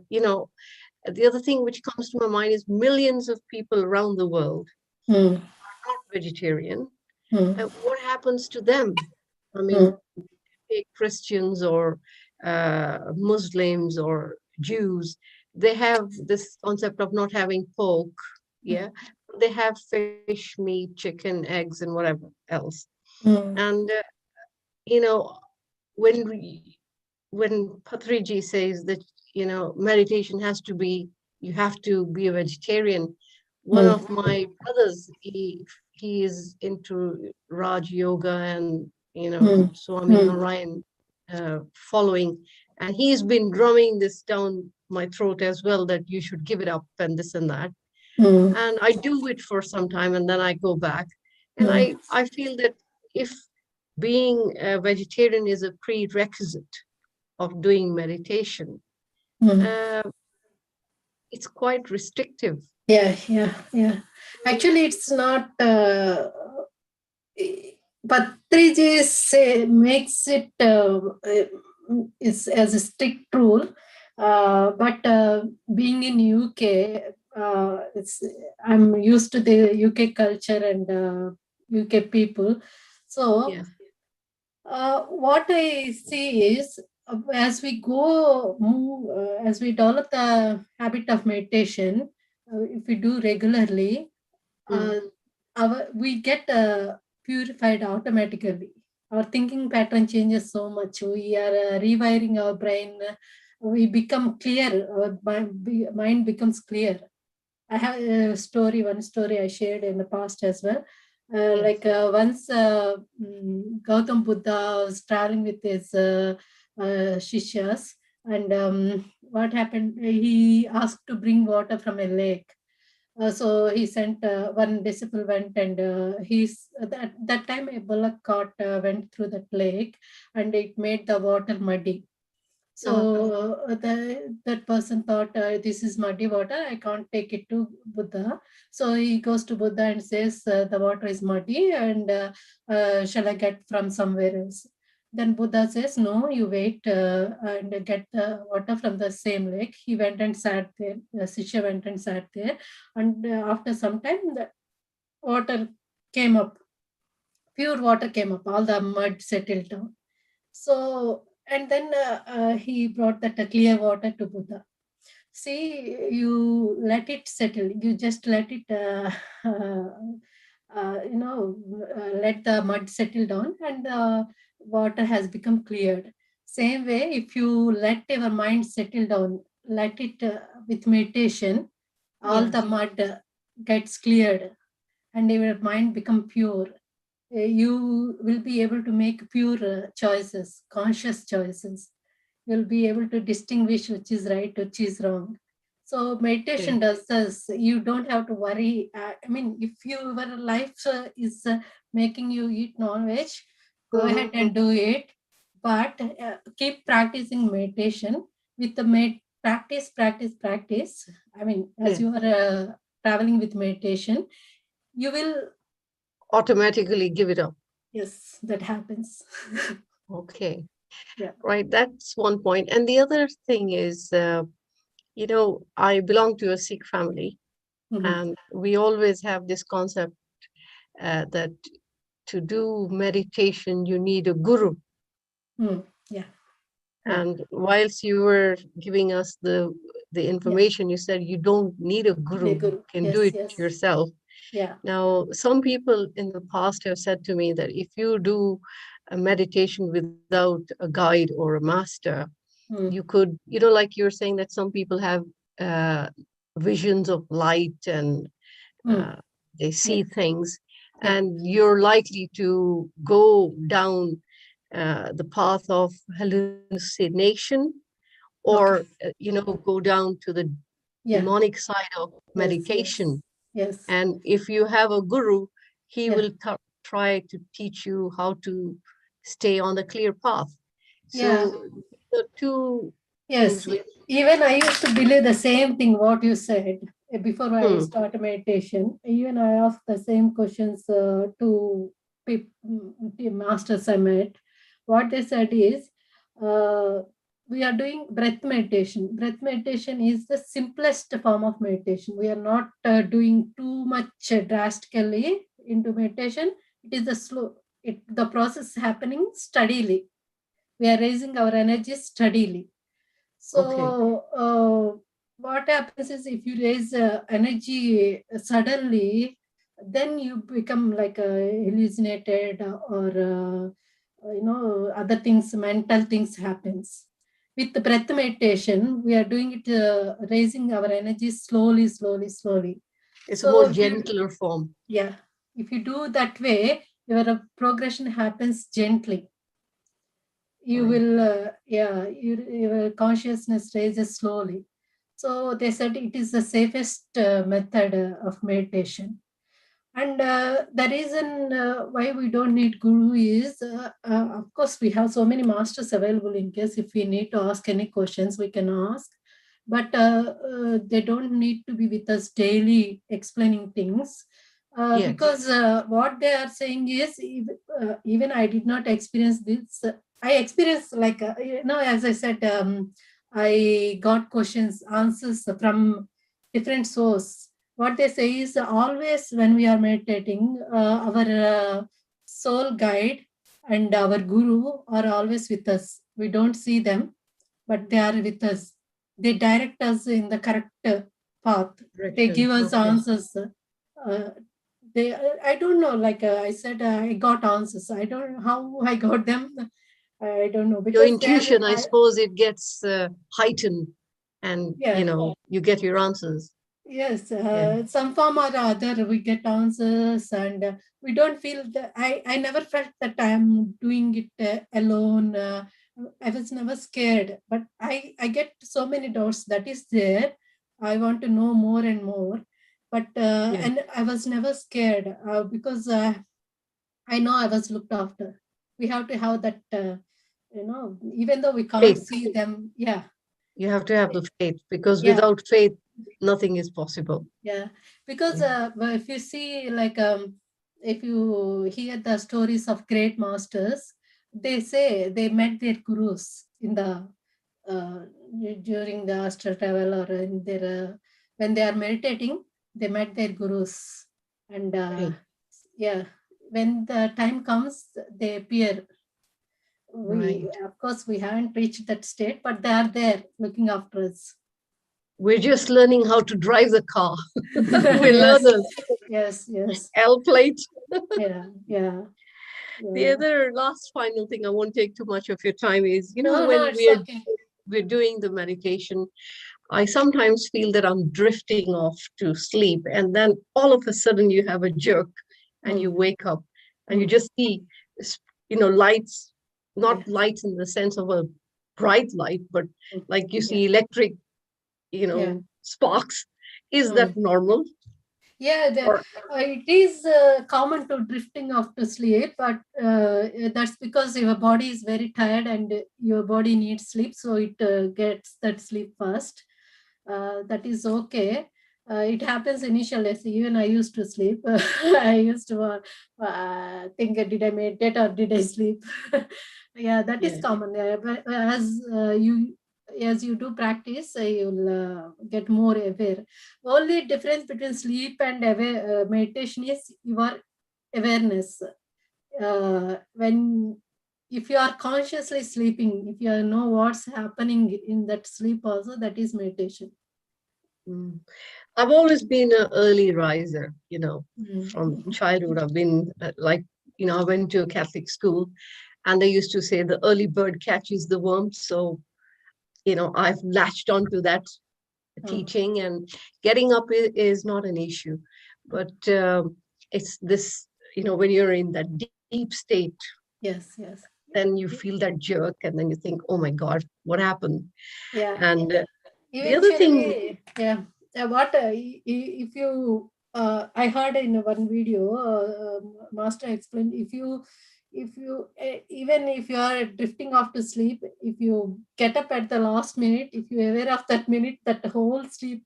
other thing which comes to my mind is millions of people around the world are not vegetarian. And what happens to them? I mean, take Christians or Muslims or Jews, they have this concept of not having pork. Yeah. They have fish, meat, chicken, eggs, and whatever else. And, when when Patriji says that, meditation has to be, you have to be a vegetarian. One of my brothers, he is into Raj Yoga and, Swami Narayan following. And he's been drumming this down my throat as well, that you should give it up and this and that. And I do it for some time and then I go back. And I feel that if being a vegetarian is a prerequisite of doing meditation, it's quite restrictive. Yeah. Actually, it's not. Patriji makes it is as a strict rule, but being in UK, I'm used to the UK culture and UK people. So what I see is, as we as we develop the habit of meditation, if we do regularly, we get purified automatically. Our thinking pattern changes so much. We are rewiring our brain. We become clear. Our mind becomes clear. I have one story I shared in the past as well. Once Gautam Buddha was traveling with his shishyas, and what happened? He asked to bring water from a lake. So he sent one disciple went, and that time a bullock cart went through that lake, and it made the water muddy. So that person thought, this is muddy water, I can't take it to Buddha. So he goes to Buddha and says, the water is muddy, and shall I get from somewhere else? Then Buddha says, no, you wait and get the water from the same lake. He went and sat there. The Sishya went and sat there. And after some time, the water came up. Pure water came up. All the mud settled down. So, and then he brought that clear water to Buddha. See, you let it settle. You just let it, let the mud settle down, and the water has become cleared. Same way, if you let your mind settle down, let it with meditation, all the mud gets cleared, and your mind become pure. You will be able to make pure choices, conscious choices. You'll be able to distinguish which is right, which is wrong. So meditation does this. You don't have to worry. If your life is making you eat non-veg, go ahead and do it. But keep practicing meditation with the practice. As you are traveling with meditation, you will automatically give it up. Yes, that happens. Okay. Yeah. Right. That's one point. And the other thing is, I belong to a Sikh family, and we always have this concept that to do meditation, you need a guru. Yeah. And whilst you were giving us the information, you said you don't need a guru, you can do it yourself. Yeah. Now, some people in the past have said to me that if you do a meditation without a guide or a master, you could, like you're saying that some people have visions of light and they see things, and you're likely to go down the path of hallucination, or go down to the demonic side of medication. Yes. And if you have a guru, he will try to teach you how to stay on the clear path. So the two Yes, things even I used to believe the same thing what you said before I started meditation. Even I asked the same questions to the masters I met. What they said is, we are doing breath meditation. Breath meditation is the simplest form of meditation. We are not doing too much drastically into meditation. It is the slow. The process happening steadily. We are raising our energy steadily. So what happens is if you raise energy suddenly, then you become like hallucinated or other things, mental things happens. With the breath meditation, we are doing it, raising our energy slowly, slowly, slowly. It's a more gentler form. Yeah. If you do that way, your progression happens gently. You will, your consciousness raises slowly. So they said it is the safest method of meditation. And the reason why we don't need guru is, of course, we have so many masters available in case if we need to ask any questions, we can ask. But they don't need to be with us daily explaining things. Because what they are saying is, even I did not experience this. I experienced like, as I said, I got questions, answers from different source. What they say is always when we are meditating, our soul guide and our guru are always with us. We don't see them, but they are with us. They direct us in the correct path. They give us answers. I don't know, like I said, I got answers. I don't know how I got them. I don't know. Your intuition, I suppose, it gets heightened and, you get your answers. Yes, some form or other we get answers, and we don't feel that. I never felt that I'm doing it alone. I was never scared, but I get so many doubts that is there. I want to know more and more, but and I was never scared because I know I was looked after. We have to have that, even though we can't see them. Yeah. You have to have the faith, because without faith, nothing is possible. Yeah, because if you see, like, if you hear the stories of great masters, they say they met their gurus in the during the astral travel or in their when they are meditating, they met their gurus, and when the time comes, they appear. Of course, we haven't reached that state, but they are there looking after us. We're just learning how to drive the car. We're learners. Yes. L plate. Yeah. The other last final thing, I won't take too much of your time, is, when we're doing the meditation, I sometimes feel that I'm drifting off to sleep, and then all of a sudden you have a jerk and you wake up and you just see, lights, not lights in the sense of a bright light, but like you see electric, sparks. Is that normal? Yeah, it is common to drifting off to sleep, but that's because your body is very tired and your body needs sleep, so it gets that sleep first. That is okay. It happens initially. Even I used to sleep. I used to think, did I meditate or did I sleep? Yeah, that is common. But as you do practice, you'll get more aware. Only difference between sleep and meditation is your awareness. When if you are consciously sleeping, if you know what's happening in that sleep also, that is meditation. I've always been an early riser, from childhood. I've been I went to a Catholic school, and they used to say the early bird catches the worm. So, I've latched onto that teaching, and getting up is not an issue. But it's this, when you're in that deep state, yes, then you feel that jerk, and then you think, oh my God, what happened? Yeah. And the other thing, yeah, what if you I heard in one video, master explained, if you even if you are drifting off to sleep, if you get up at the last minute, if you are aware of that minute, that whole sleep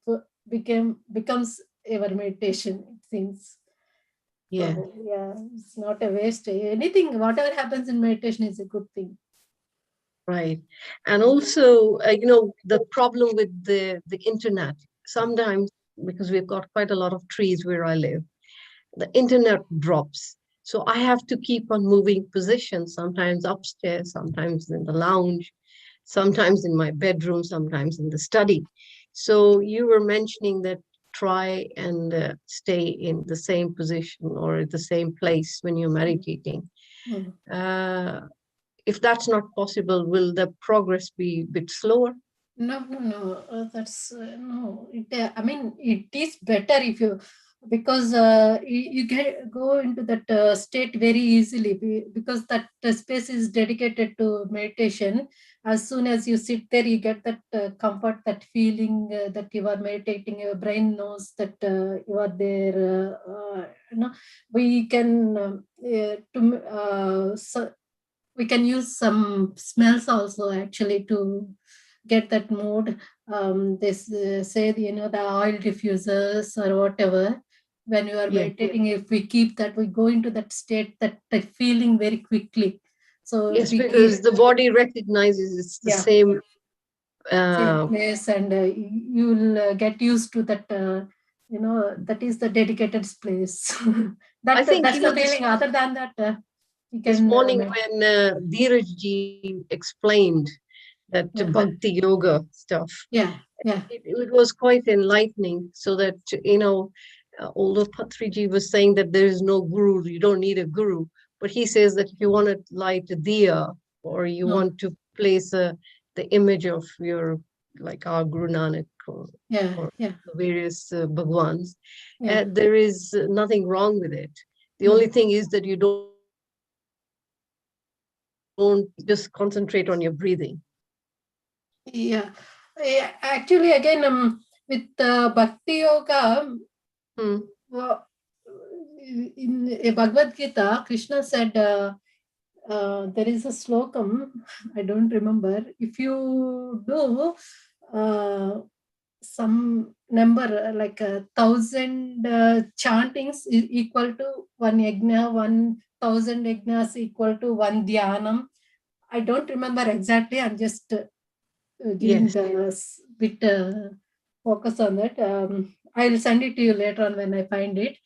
becomes your meditation, it seems. Yeah. So, yeah, it's not a waste. Anything, whatever happens in meditation is a good thing. Right. And also, the problem with the internet, sometimes, because we've got quite a lot of trees where I live, the internet drops. So I have to keep on moving positions, sometimes upstairs, sometimes in the lounge, sometimes in my bedroom, sometimes in the study. So you were mentioning that try and stay in the same position or at the same place when you're meditating. If that's not possible, will the progress be a bit slower? No. That's no. I mean, it is better if you, because you go into that state very easily, because that space is dedicated to meditation. As soon as you sit there, you get that comfort, that feeling that you are meditating. Your brain knows that you are there. We can we can use some smells also actually to get that mood. They say, the oil diffusers or whatever. When you are meditating, if we keep that, we go into that state, that feeling very quickly. So yes, because the body recognizes it's the same place, and you'll get used to that. That is the dedicated place. I think, that's the feeling. Other than that, you can. This morning when Dheeraj ji explained that bhakti yoga stuff, it was quite enlightening. So that, although Patriji was saying that there is no guru, you don't need a guru, but he says that if you want to light a diya, or you want to place the image of your, like our Guru Nanak or various Bhagwans, there is nothing wrong with it. The only thing is that you don't just concentrate on your breathing. Yeah. Actually, again, with Bhakti Yoga, in a Bhagavad Gita, Krishna said, there is a slokam, I don't remember. If you do some number, like 1,000 chantings is equal to 1 yajna, 1,000 yajnas equal to 1 dhyanam. I don't remember exactly. I'm just giving the bit focus on that. I'll send it to you later on when I find it.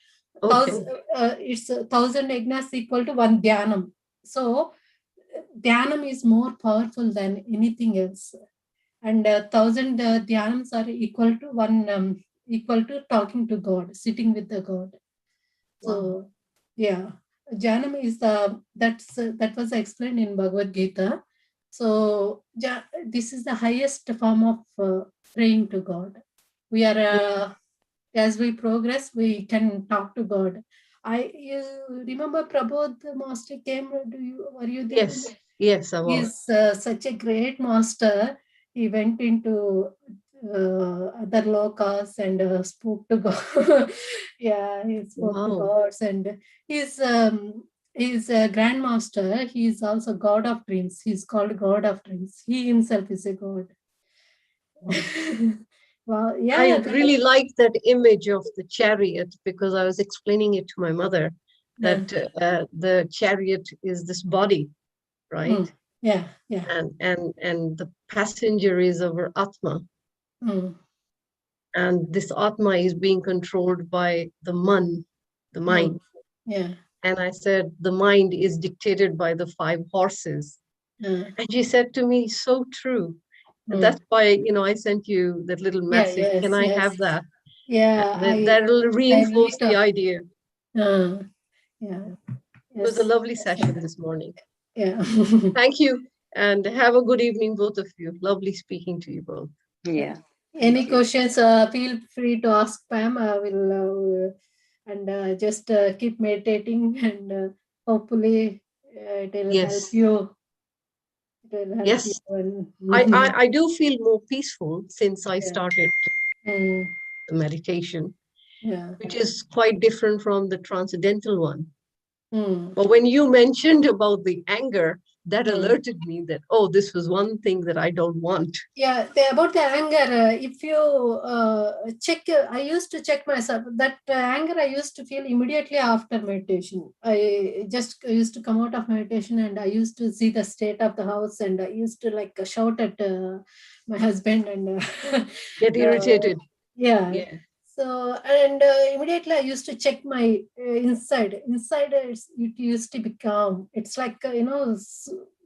It's 1,000 yajnas equal to 1 dhyanam. So dhyanam is more powerful than anything else, and 1,000 dhyanams are equal to one, equal to talking to God, sitting with the God. So dhyanam is that was explained in Bhagavad Gita. So this is the highest form of praying to God. We are as we progress, we can talk to God. You remember Prabodh Master came? Were you there? Yes, I was. He's such a great master. He went into other lokas and spoke to God. He spoke to gods, and he's a grandmaster. He's also God of dreams. He's called God of dreams. He himself is a god. Well, I really like that image of the chariot, because I was explaining it to my mother that the chariot is this body, right? And the passenger is our Atma. And this Atma is being controlled by the mind. And I said, the mind is dictated by the 5 horses. And she said to me, so true. And that's why, I sent you that little message. Yes, Can I yes. have that? Yeah, That'll reinforce the idea. Yeah. It was a lovely session this morning. Yeah. Thank you. And have a good evening, both of you. Lovely speaking to you both. Yeah. Any questions, feel free to ask Pam. I will and just keep meditating, and hopefully it will help you. It will help Yes. you. I do feel more peaceful since I started the meditation, which is quite different from the transcendental one. But when you mentioned about the anger, that alerted me that, oh, this was one thing that I don't want. Yeah, about the anger, if you check, I used to check myself, that anger I used to feel immediately after meditation. I just used to come out of meditation and I used to see the state of the house, and I used to like shout at my husband and get irritated. Yeah. So, and immediately I used to check my inside. Inside it used to be calm. It's like,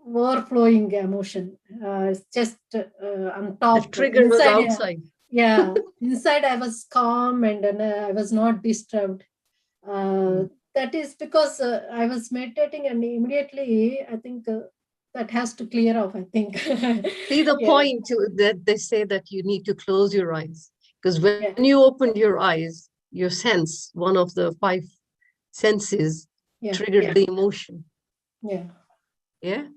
overflowing emotion. It's just on top. The trigger inside, was outside. Yeah. Inside I was calm, and I was not disturbed. That is because I was meditating, and immediately I think that has to clear off, I think. See the point that they say that you need to close your eyes. Because when you opened your eyes, your sense, one of the 5 senses, triggered the emotion. Yeah.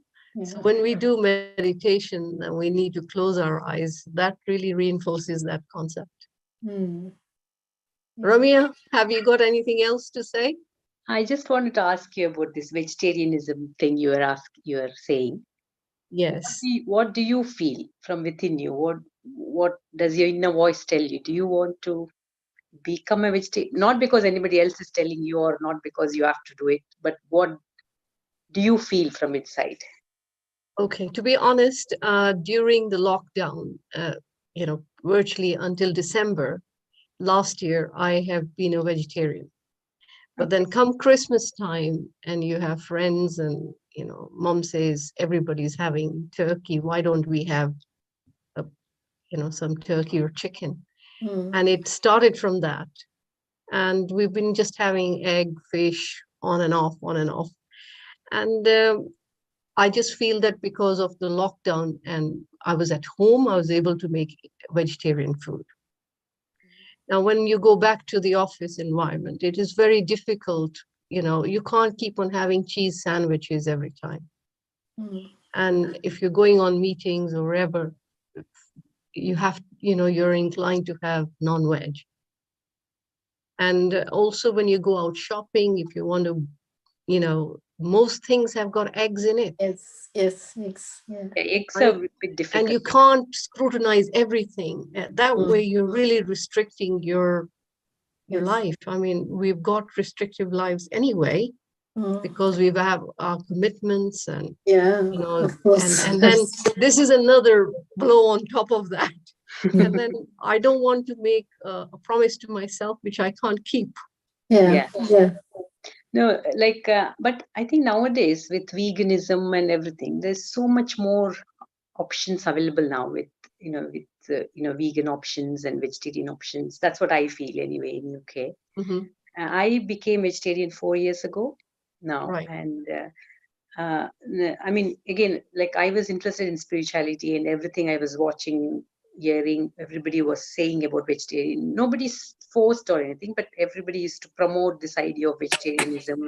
So when we do meditation and we need to close our eyes, that really reinforces that concept. Ramya, have you got anything else to say? I just wanted to ask you about this vegetarianism thing you are saying. Yes. What do you feel from within you? What does your inner voice tell you? Do you want to become a vegetarian? Not because anybody else is telling you, or not because you have to do it, but what do you feel from inside? Okay, to be honest, during the lockdown, virtually until December last year, I have been a vegetarian. But then come Christmas time and you have friends and, mom says, everybody's having turkey. Why don't we have, some turkey or chicken? And it started from that. And we've been just having egg, fish, on and off, on and off. And I just feel that because of the lockdown and I was at home, I was able to make vegetarian food. Now, when you go back to the office environment, it is very difficult. You can't keep on having cheese sandwiches every time. And if you're going on meetings or wherever, you have, you're inclined to have non-veg. And also when you go out shopping, if you want to, most things have got eggs in it. Yes, eggs. Yeah. Eggs are a bit difficult. And you can't scrutinize everything. That way you're really restricting your life. I mean, we've got restrictive lives anyway, because we have our commitments and, of course. and then this is another blow on top of that. And then I don't want to make a promise to myself, which I can't keep. Yeah. No, but I think nowadays with veganism and everything, there's so much more options available now with vegan options and vegetarian options. That's what I feel anyway in UK. I became vegetarian 4 years ago now. Right. And I mean, again, like I was interested in spirituality and everything I was watching, hearing, everybody was saying about vegetarian. Nobody's forced or anything, but everybody used to promote this idea of vegetarianism.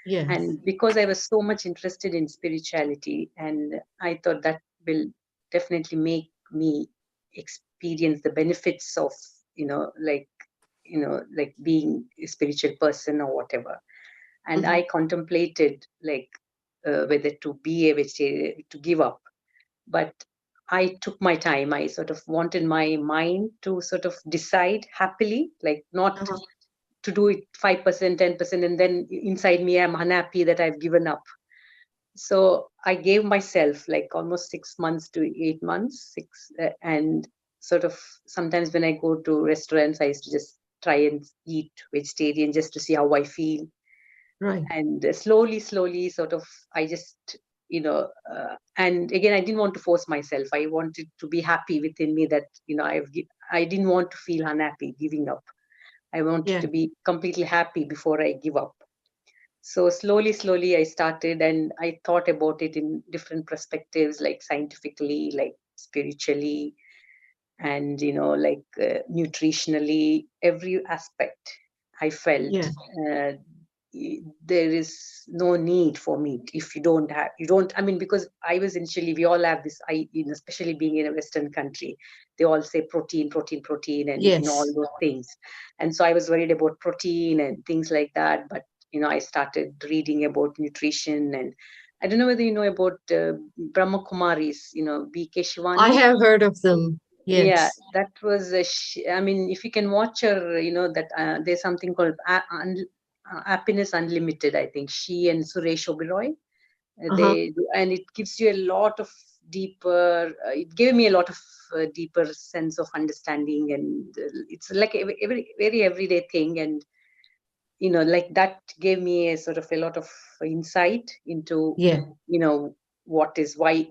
And because I was so much interested in spirituality, and I thought that will definitely make me experience the benefits of, like being a spiritual person or whatever. And I contemplated whether to be a vegetarian, to give up. But I took my time. I sort of wanted my mind to sort of decide happily, like not to do it 5%, 10%, and then inside me, I'm unhappy that I've given up. So I gave myself like almost 6 months to 8 months, and sort of sometimes when I go to restaurants, I used to just try and eat vegetarian just to see how I feel. Right. And slowly, sort of, I just, and again, I didn't want to force myself. I wanted to be happy within me that, I didn't want to feel unhappy giving up. I wanted to be completely happy before I give up. So slowly, I started, and I thought about it in different perspectives, like scientifically, like spiritually, and, nutritionally, every aspect. I felt there is no need for meat if you don't, I mean, because I was initially, we all have this, especially being in a Western country, they all say protein, and all those things. And so I was worried about protein and things like that. But, I started reading about nutrition, and I don't know whether you know about Brahma Kumaris, B.K. Shivani. I have heard of them. Yes. Yeah, that was I mean, if you can watch her, that there's something called Happiness Unlimited, I think. She and Suresh Oberoi, and it gives you a lot of deeper, it gave me a lot of deeper sense of understanding, and it's like a very everyday thing. And, like that gave me a sort of a lot of insight into, what is right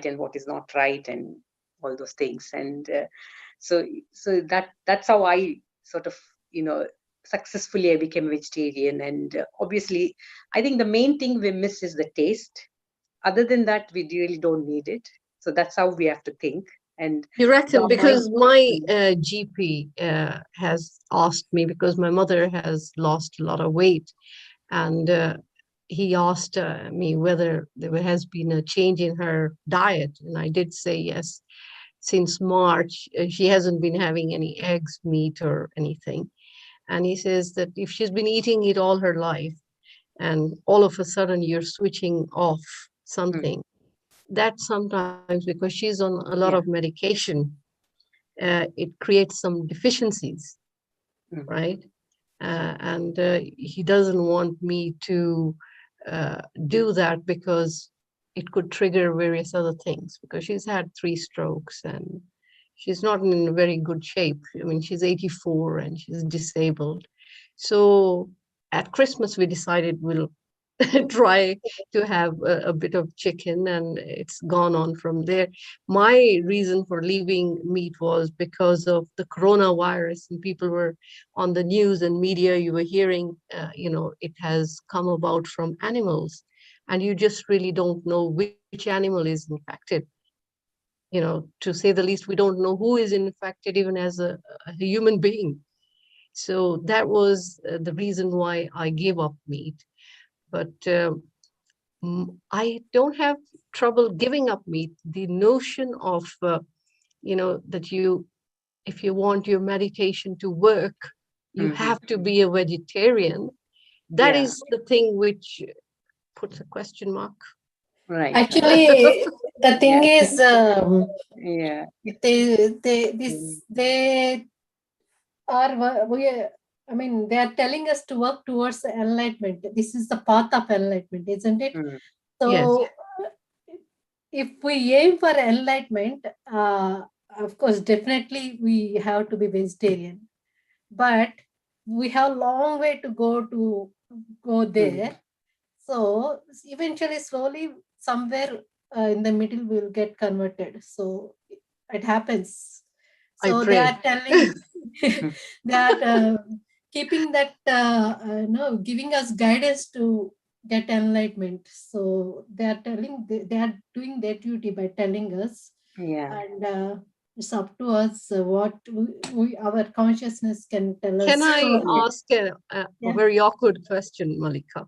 and what is not right, and all those things. And so that's how I sort of, successfully I became a vegetarian. And obviously, I think the main thing we miss is the taste. Other than that, we really don't need it. So that's how we have to think. And you reckon? Because my GP has asked me, because my mother has lost a lot of weight, and he asked me whether there has been a change in her diet, and I did say yes. Since March, she hasn't been having any eggs, meat, or anything. And he says that if she's been eating it all her life, and all of a sudden you're switching off something, that sometimes, because she's on a lot of medication, it creates some deficiencies, right? And he doesn't want me to do that, because it could trigger various other things, because she's had 3 strokes and she's not in very good shape. I mean, she's 84 and she's disabled. So at Christmas, we decided we'll try to have a bit of chicken, and it's gone on from there. My reason for leaving meat was because of the coronavirus, and people were on the news and media, you were hearing, it has come about from animals, and you just really don't know which animal is infected. To say the least, we don't know who is infected, even as a human being. So that was the reason why I gave up meat. But I don't have trouble giving up meat. The notion of, that if you want your meditation to work, you have to be a vegetarian. That is the thing which puts a question mark. Right. Actually, the thing is, they are, I mean, they are telling us to work towards enlightenment. This is the path of enlightenment, isn't it? So, if we aim for enlightenment, of course, definitely we have to be vegetarian. But we have a long way to go there. So eventually, slowly, somewhere in the middle, we'll get converted. So it happens. So they are telling, they are keeping that, giving us guidance to get enlightenment. So they are telling, they are doing their duty by telling us. And it's up to us what our consciousness can tell us. Can I ask a very awkward question, Malika?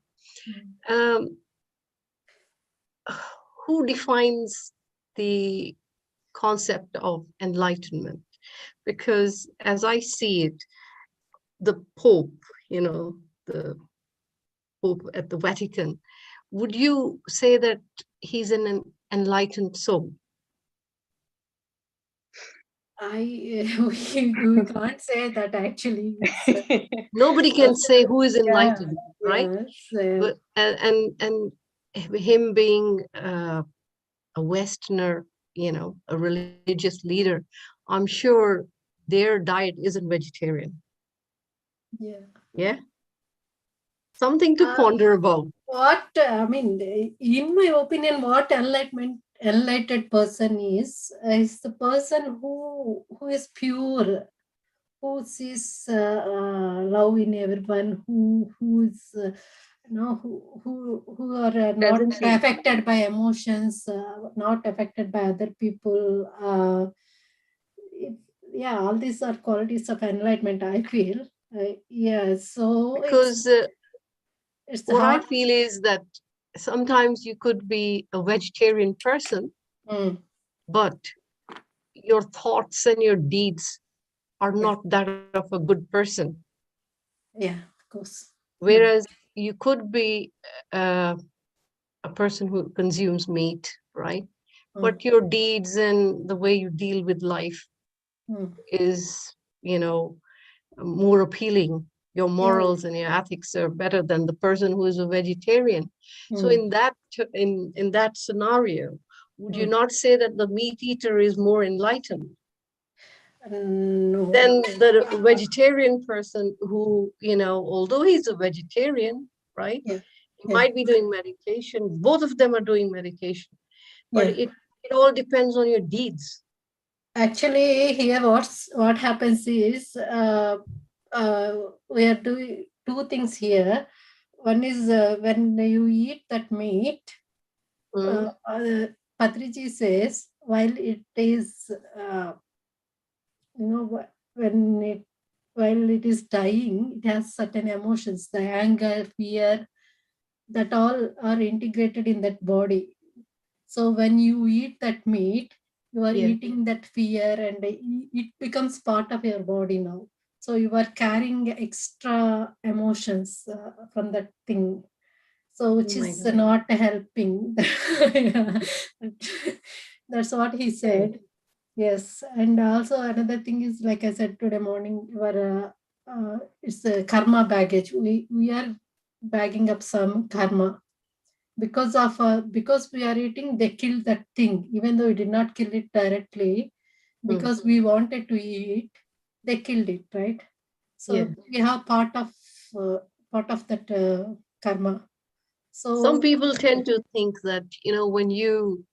Who defines the concept of enlightenment? Because as I see it, the Pope, the Pope at the Vatican, would you say that he's an enlightened soul? We can't say that, actually. Nobody can say who is enlightened, right? But, and him being a Westerner, a religious leader, I'm sure their diet isn't vegetarian. Yeah. Something to ponder about. What I mean, in my opinion, what enlightened person is the person who is pure, who sees love in everyone, who is who are not Doesn't see. affected by emotions, not affected by other people. Yeah, all these are qualities of enlightenment, I feel. Yeah, so Because it's what hard. I feel is that sometimes you could be a vegetarian person, but your thoughts and your deeds are not that of a good person. Yeah, of course. Whereas you could be a person who consumes meat, right? But your deeds and the way you deal with life is, more appealing. Your morals and your ethics are better than the person who is a vegetarian. So in that scenario, would you not say that the meat eater is more enlightened No. than the vegetarian person who, although he's a vegetarian, right? Yeah. He might be doing meditation. Both of them are doing medication, but it all depends on your deeds. Actually, here what happens is we are doing two things here. One is when you eat that meat, Patriji says, while it is, while it is dying, it has certain emotions, the anger, fear, that all are integrated in that body. So when you eat that meat, you are eating that fear and it becomes part of your body now. So you are carrying extra emotions from that thing. So which is not helping. Yeah. That's what he said. Yes. And also another thing is, like I said today morning, it's a karma baggage. We are bagging up some karma. Because we are eating, they killed that thing, even though we did not kill it directly. Because we wanted to eat, they killed it, right? So we have part of that karma. So some people tend to think that, when you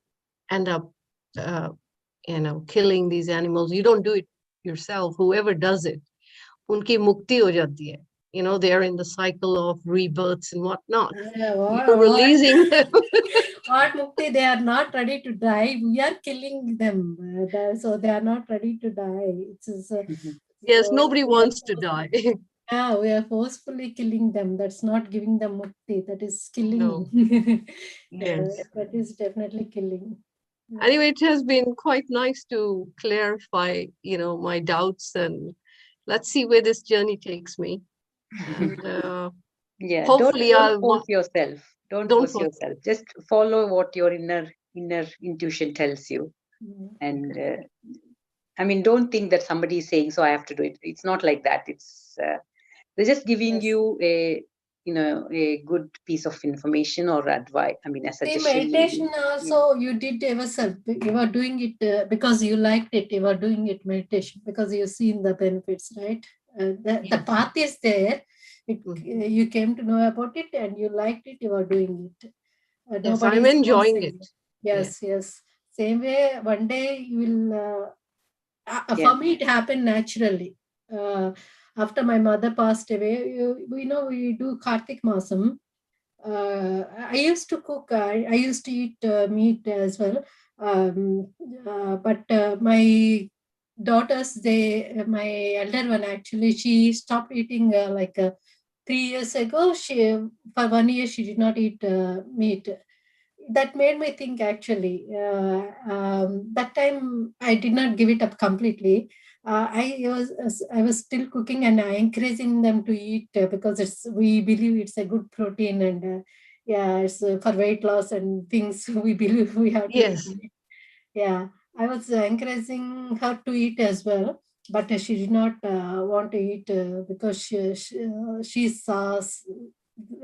end up, killing these animals, you don't do it yourself. Whoever does it, unki mukti ho jati hai. They are in the cycle of rebirths and whatnot. You're releasing them. What mukti? They are not ready to die. We are killing them. So they are not ready to die. Yes, nobody wants to die. Yeah, we are forcefully killing them. That's not giving them mukti. That is killing. No. Yes. That is definitely killing. Anyway, it has been quite nice to clarify, my doubts, and let's see where this journey takes me. And, hopefully don't force yourself. Don't force yourself. Just follow what your inner intuition tells you. And I mean, don't think that somebody is saying, so I have to do it. It's not like that. It's they're just giving you a good piece of information or advice. I mean, a suggestion. Meditation also you did yourself. You are doing it because you liked it. You are doing it meditation because you've seen the benefits, right? The path is there. You came to know about it and you liked it. You are doing it. Yes, I'm enjoying it. Yes. Same way, one day you will. For me, it happened naturally. After my mother passed away, we do Kartik Masam. I used to cook. I used to eat meat as well. But my daughters, my elder one actually, she stopped eating 3 years ago. For 1 year she did not eat meat. That made me think actually. That time I did not give it up completely. I was still cooking and encouraging them to eat because we believe it's a good protein and it's for weight loss and things we believe we have to eat. Yeah, I was encouraging her to eat as well, but she did not want to eat because she saw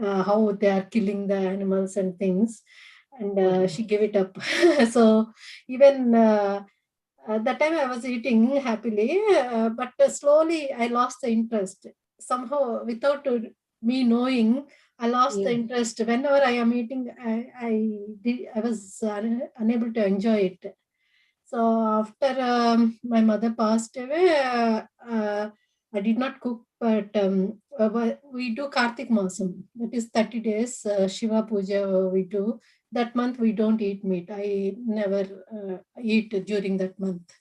how they are killing the animals and things, and she gave it up. So even that time I was eating happily, but slowly I lost the interest. Somehow, without me knowing, I lost the interest. Whenever I am eating, I was unable to enjoy it. So after my mother passed away, I did not cook, but we do Kartik Masam. That is 30 days Shiva Puja we do. That month we don't eat meat. I never eat during that month.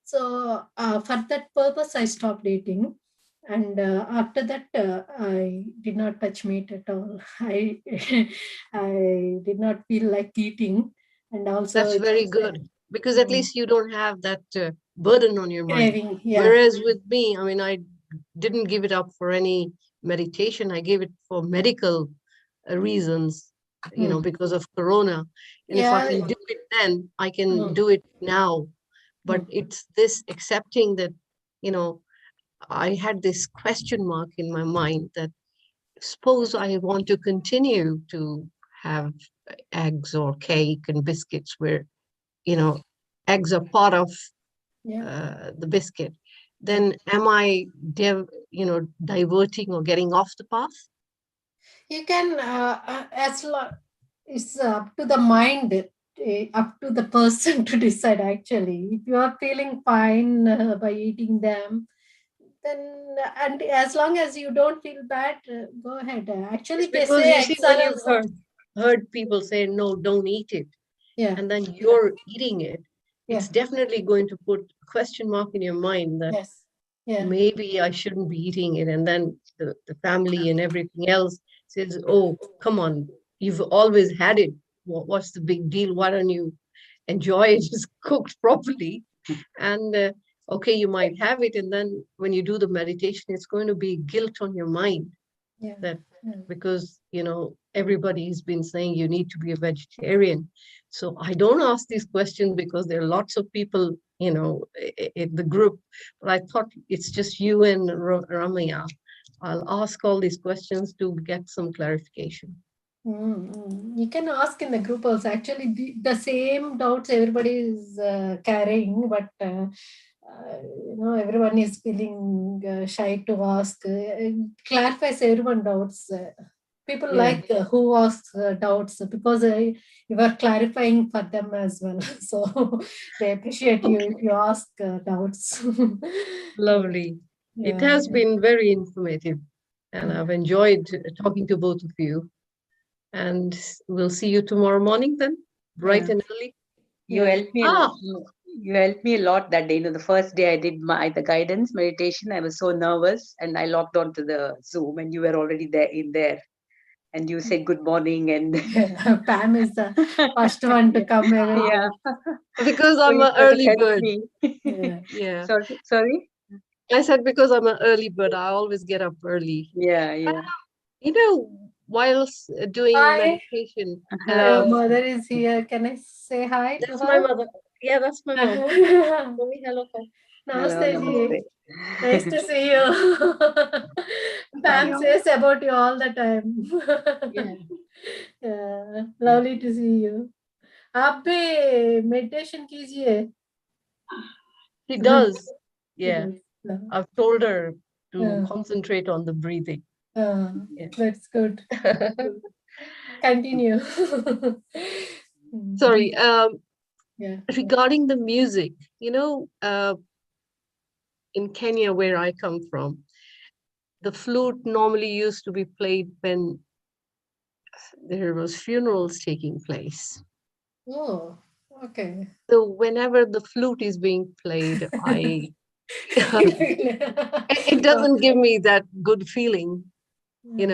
So for that purpose, I stopped eating. And after that, I did not touch meat at all. I did not feel like eating. And also, That's very good, because at least you don't have that burden on your mind. craving. Yeah. Whereas with me, I mean, I didn't give it up for any meditation. I gave it for medical reasons, you know, because of Corona. And if I can do it then, I can do it now. But it's this accepting that, you know, I had this question mark in my mind that suppose I want to continue to have eggs or cake and biscuits where, you know, eggs are part of the biscuit, then am I, diverting or getting off the path? You can, it's up to the mind, up to the person to decide actually. If you are feeling fine by eating them, then, and as long as you don't feel bad, go ahead. Actually, they Because say you see, when you've heard people say, no, don't eat it, and then you're eating it, it's definitely going to put a question mark in your mind that maybe I shouldn't be eating it. And then the family and everything else says, oh, come on, you've always had it. What's the big deal? Why don't you enjoy it? Just cooked properly. And okay, you might have it. And then when you do the meditation, it's going to be guilt on your mind. That because, you know, everybody's been saying you need to be a vegetarian. So I don't ask these questions because there are lots of people, you know, in the group, but I thought it's just you and Ramaya. I'll ask all these questions to get some clarification. You can ask in the group also. Actually, the same doubts everybody is carrying, but you know, everyone is feeling shy to ask. Clarifies everyone's doubts. People like who asks doubts because you are clarifying for them as well. So they appreciate you if you ask doubts. Lovely. It has been very informative, and I've enjoyed talking to both of you. And we'll see you tomorrow morning then, bright and early. You helped me. You helped me a lot that day. You know, the first day I did the guidance meditation, I was so nervous, and I logged onto the Zoom, and you were already there. And you said good morning, and Pam is the first one to come away. Yeah, because I'm an early bird. Yeah. Sorry. I said because I'm an early bird, I always get up early. Yeah. You know, whilst doing meditation. Your mother is here. Can I say hi to her? That's my mother. Yeah, that's my mom. Hello. Namaste, ji. Nice to see you. Pam says about you all the time. Yeah, lovely to see you. आप भी meditation कीजिए. She does. Yeah. I've told her to concentrate on the breathing. That's good. Continue. Sorry. Regarding the music, you know, in Kenya, where I come from, the flute normally used to be played when there was funerals taking place. Oh, okay. So whenever the flute is being played, it doesn't give me that good feeling, you know.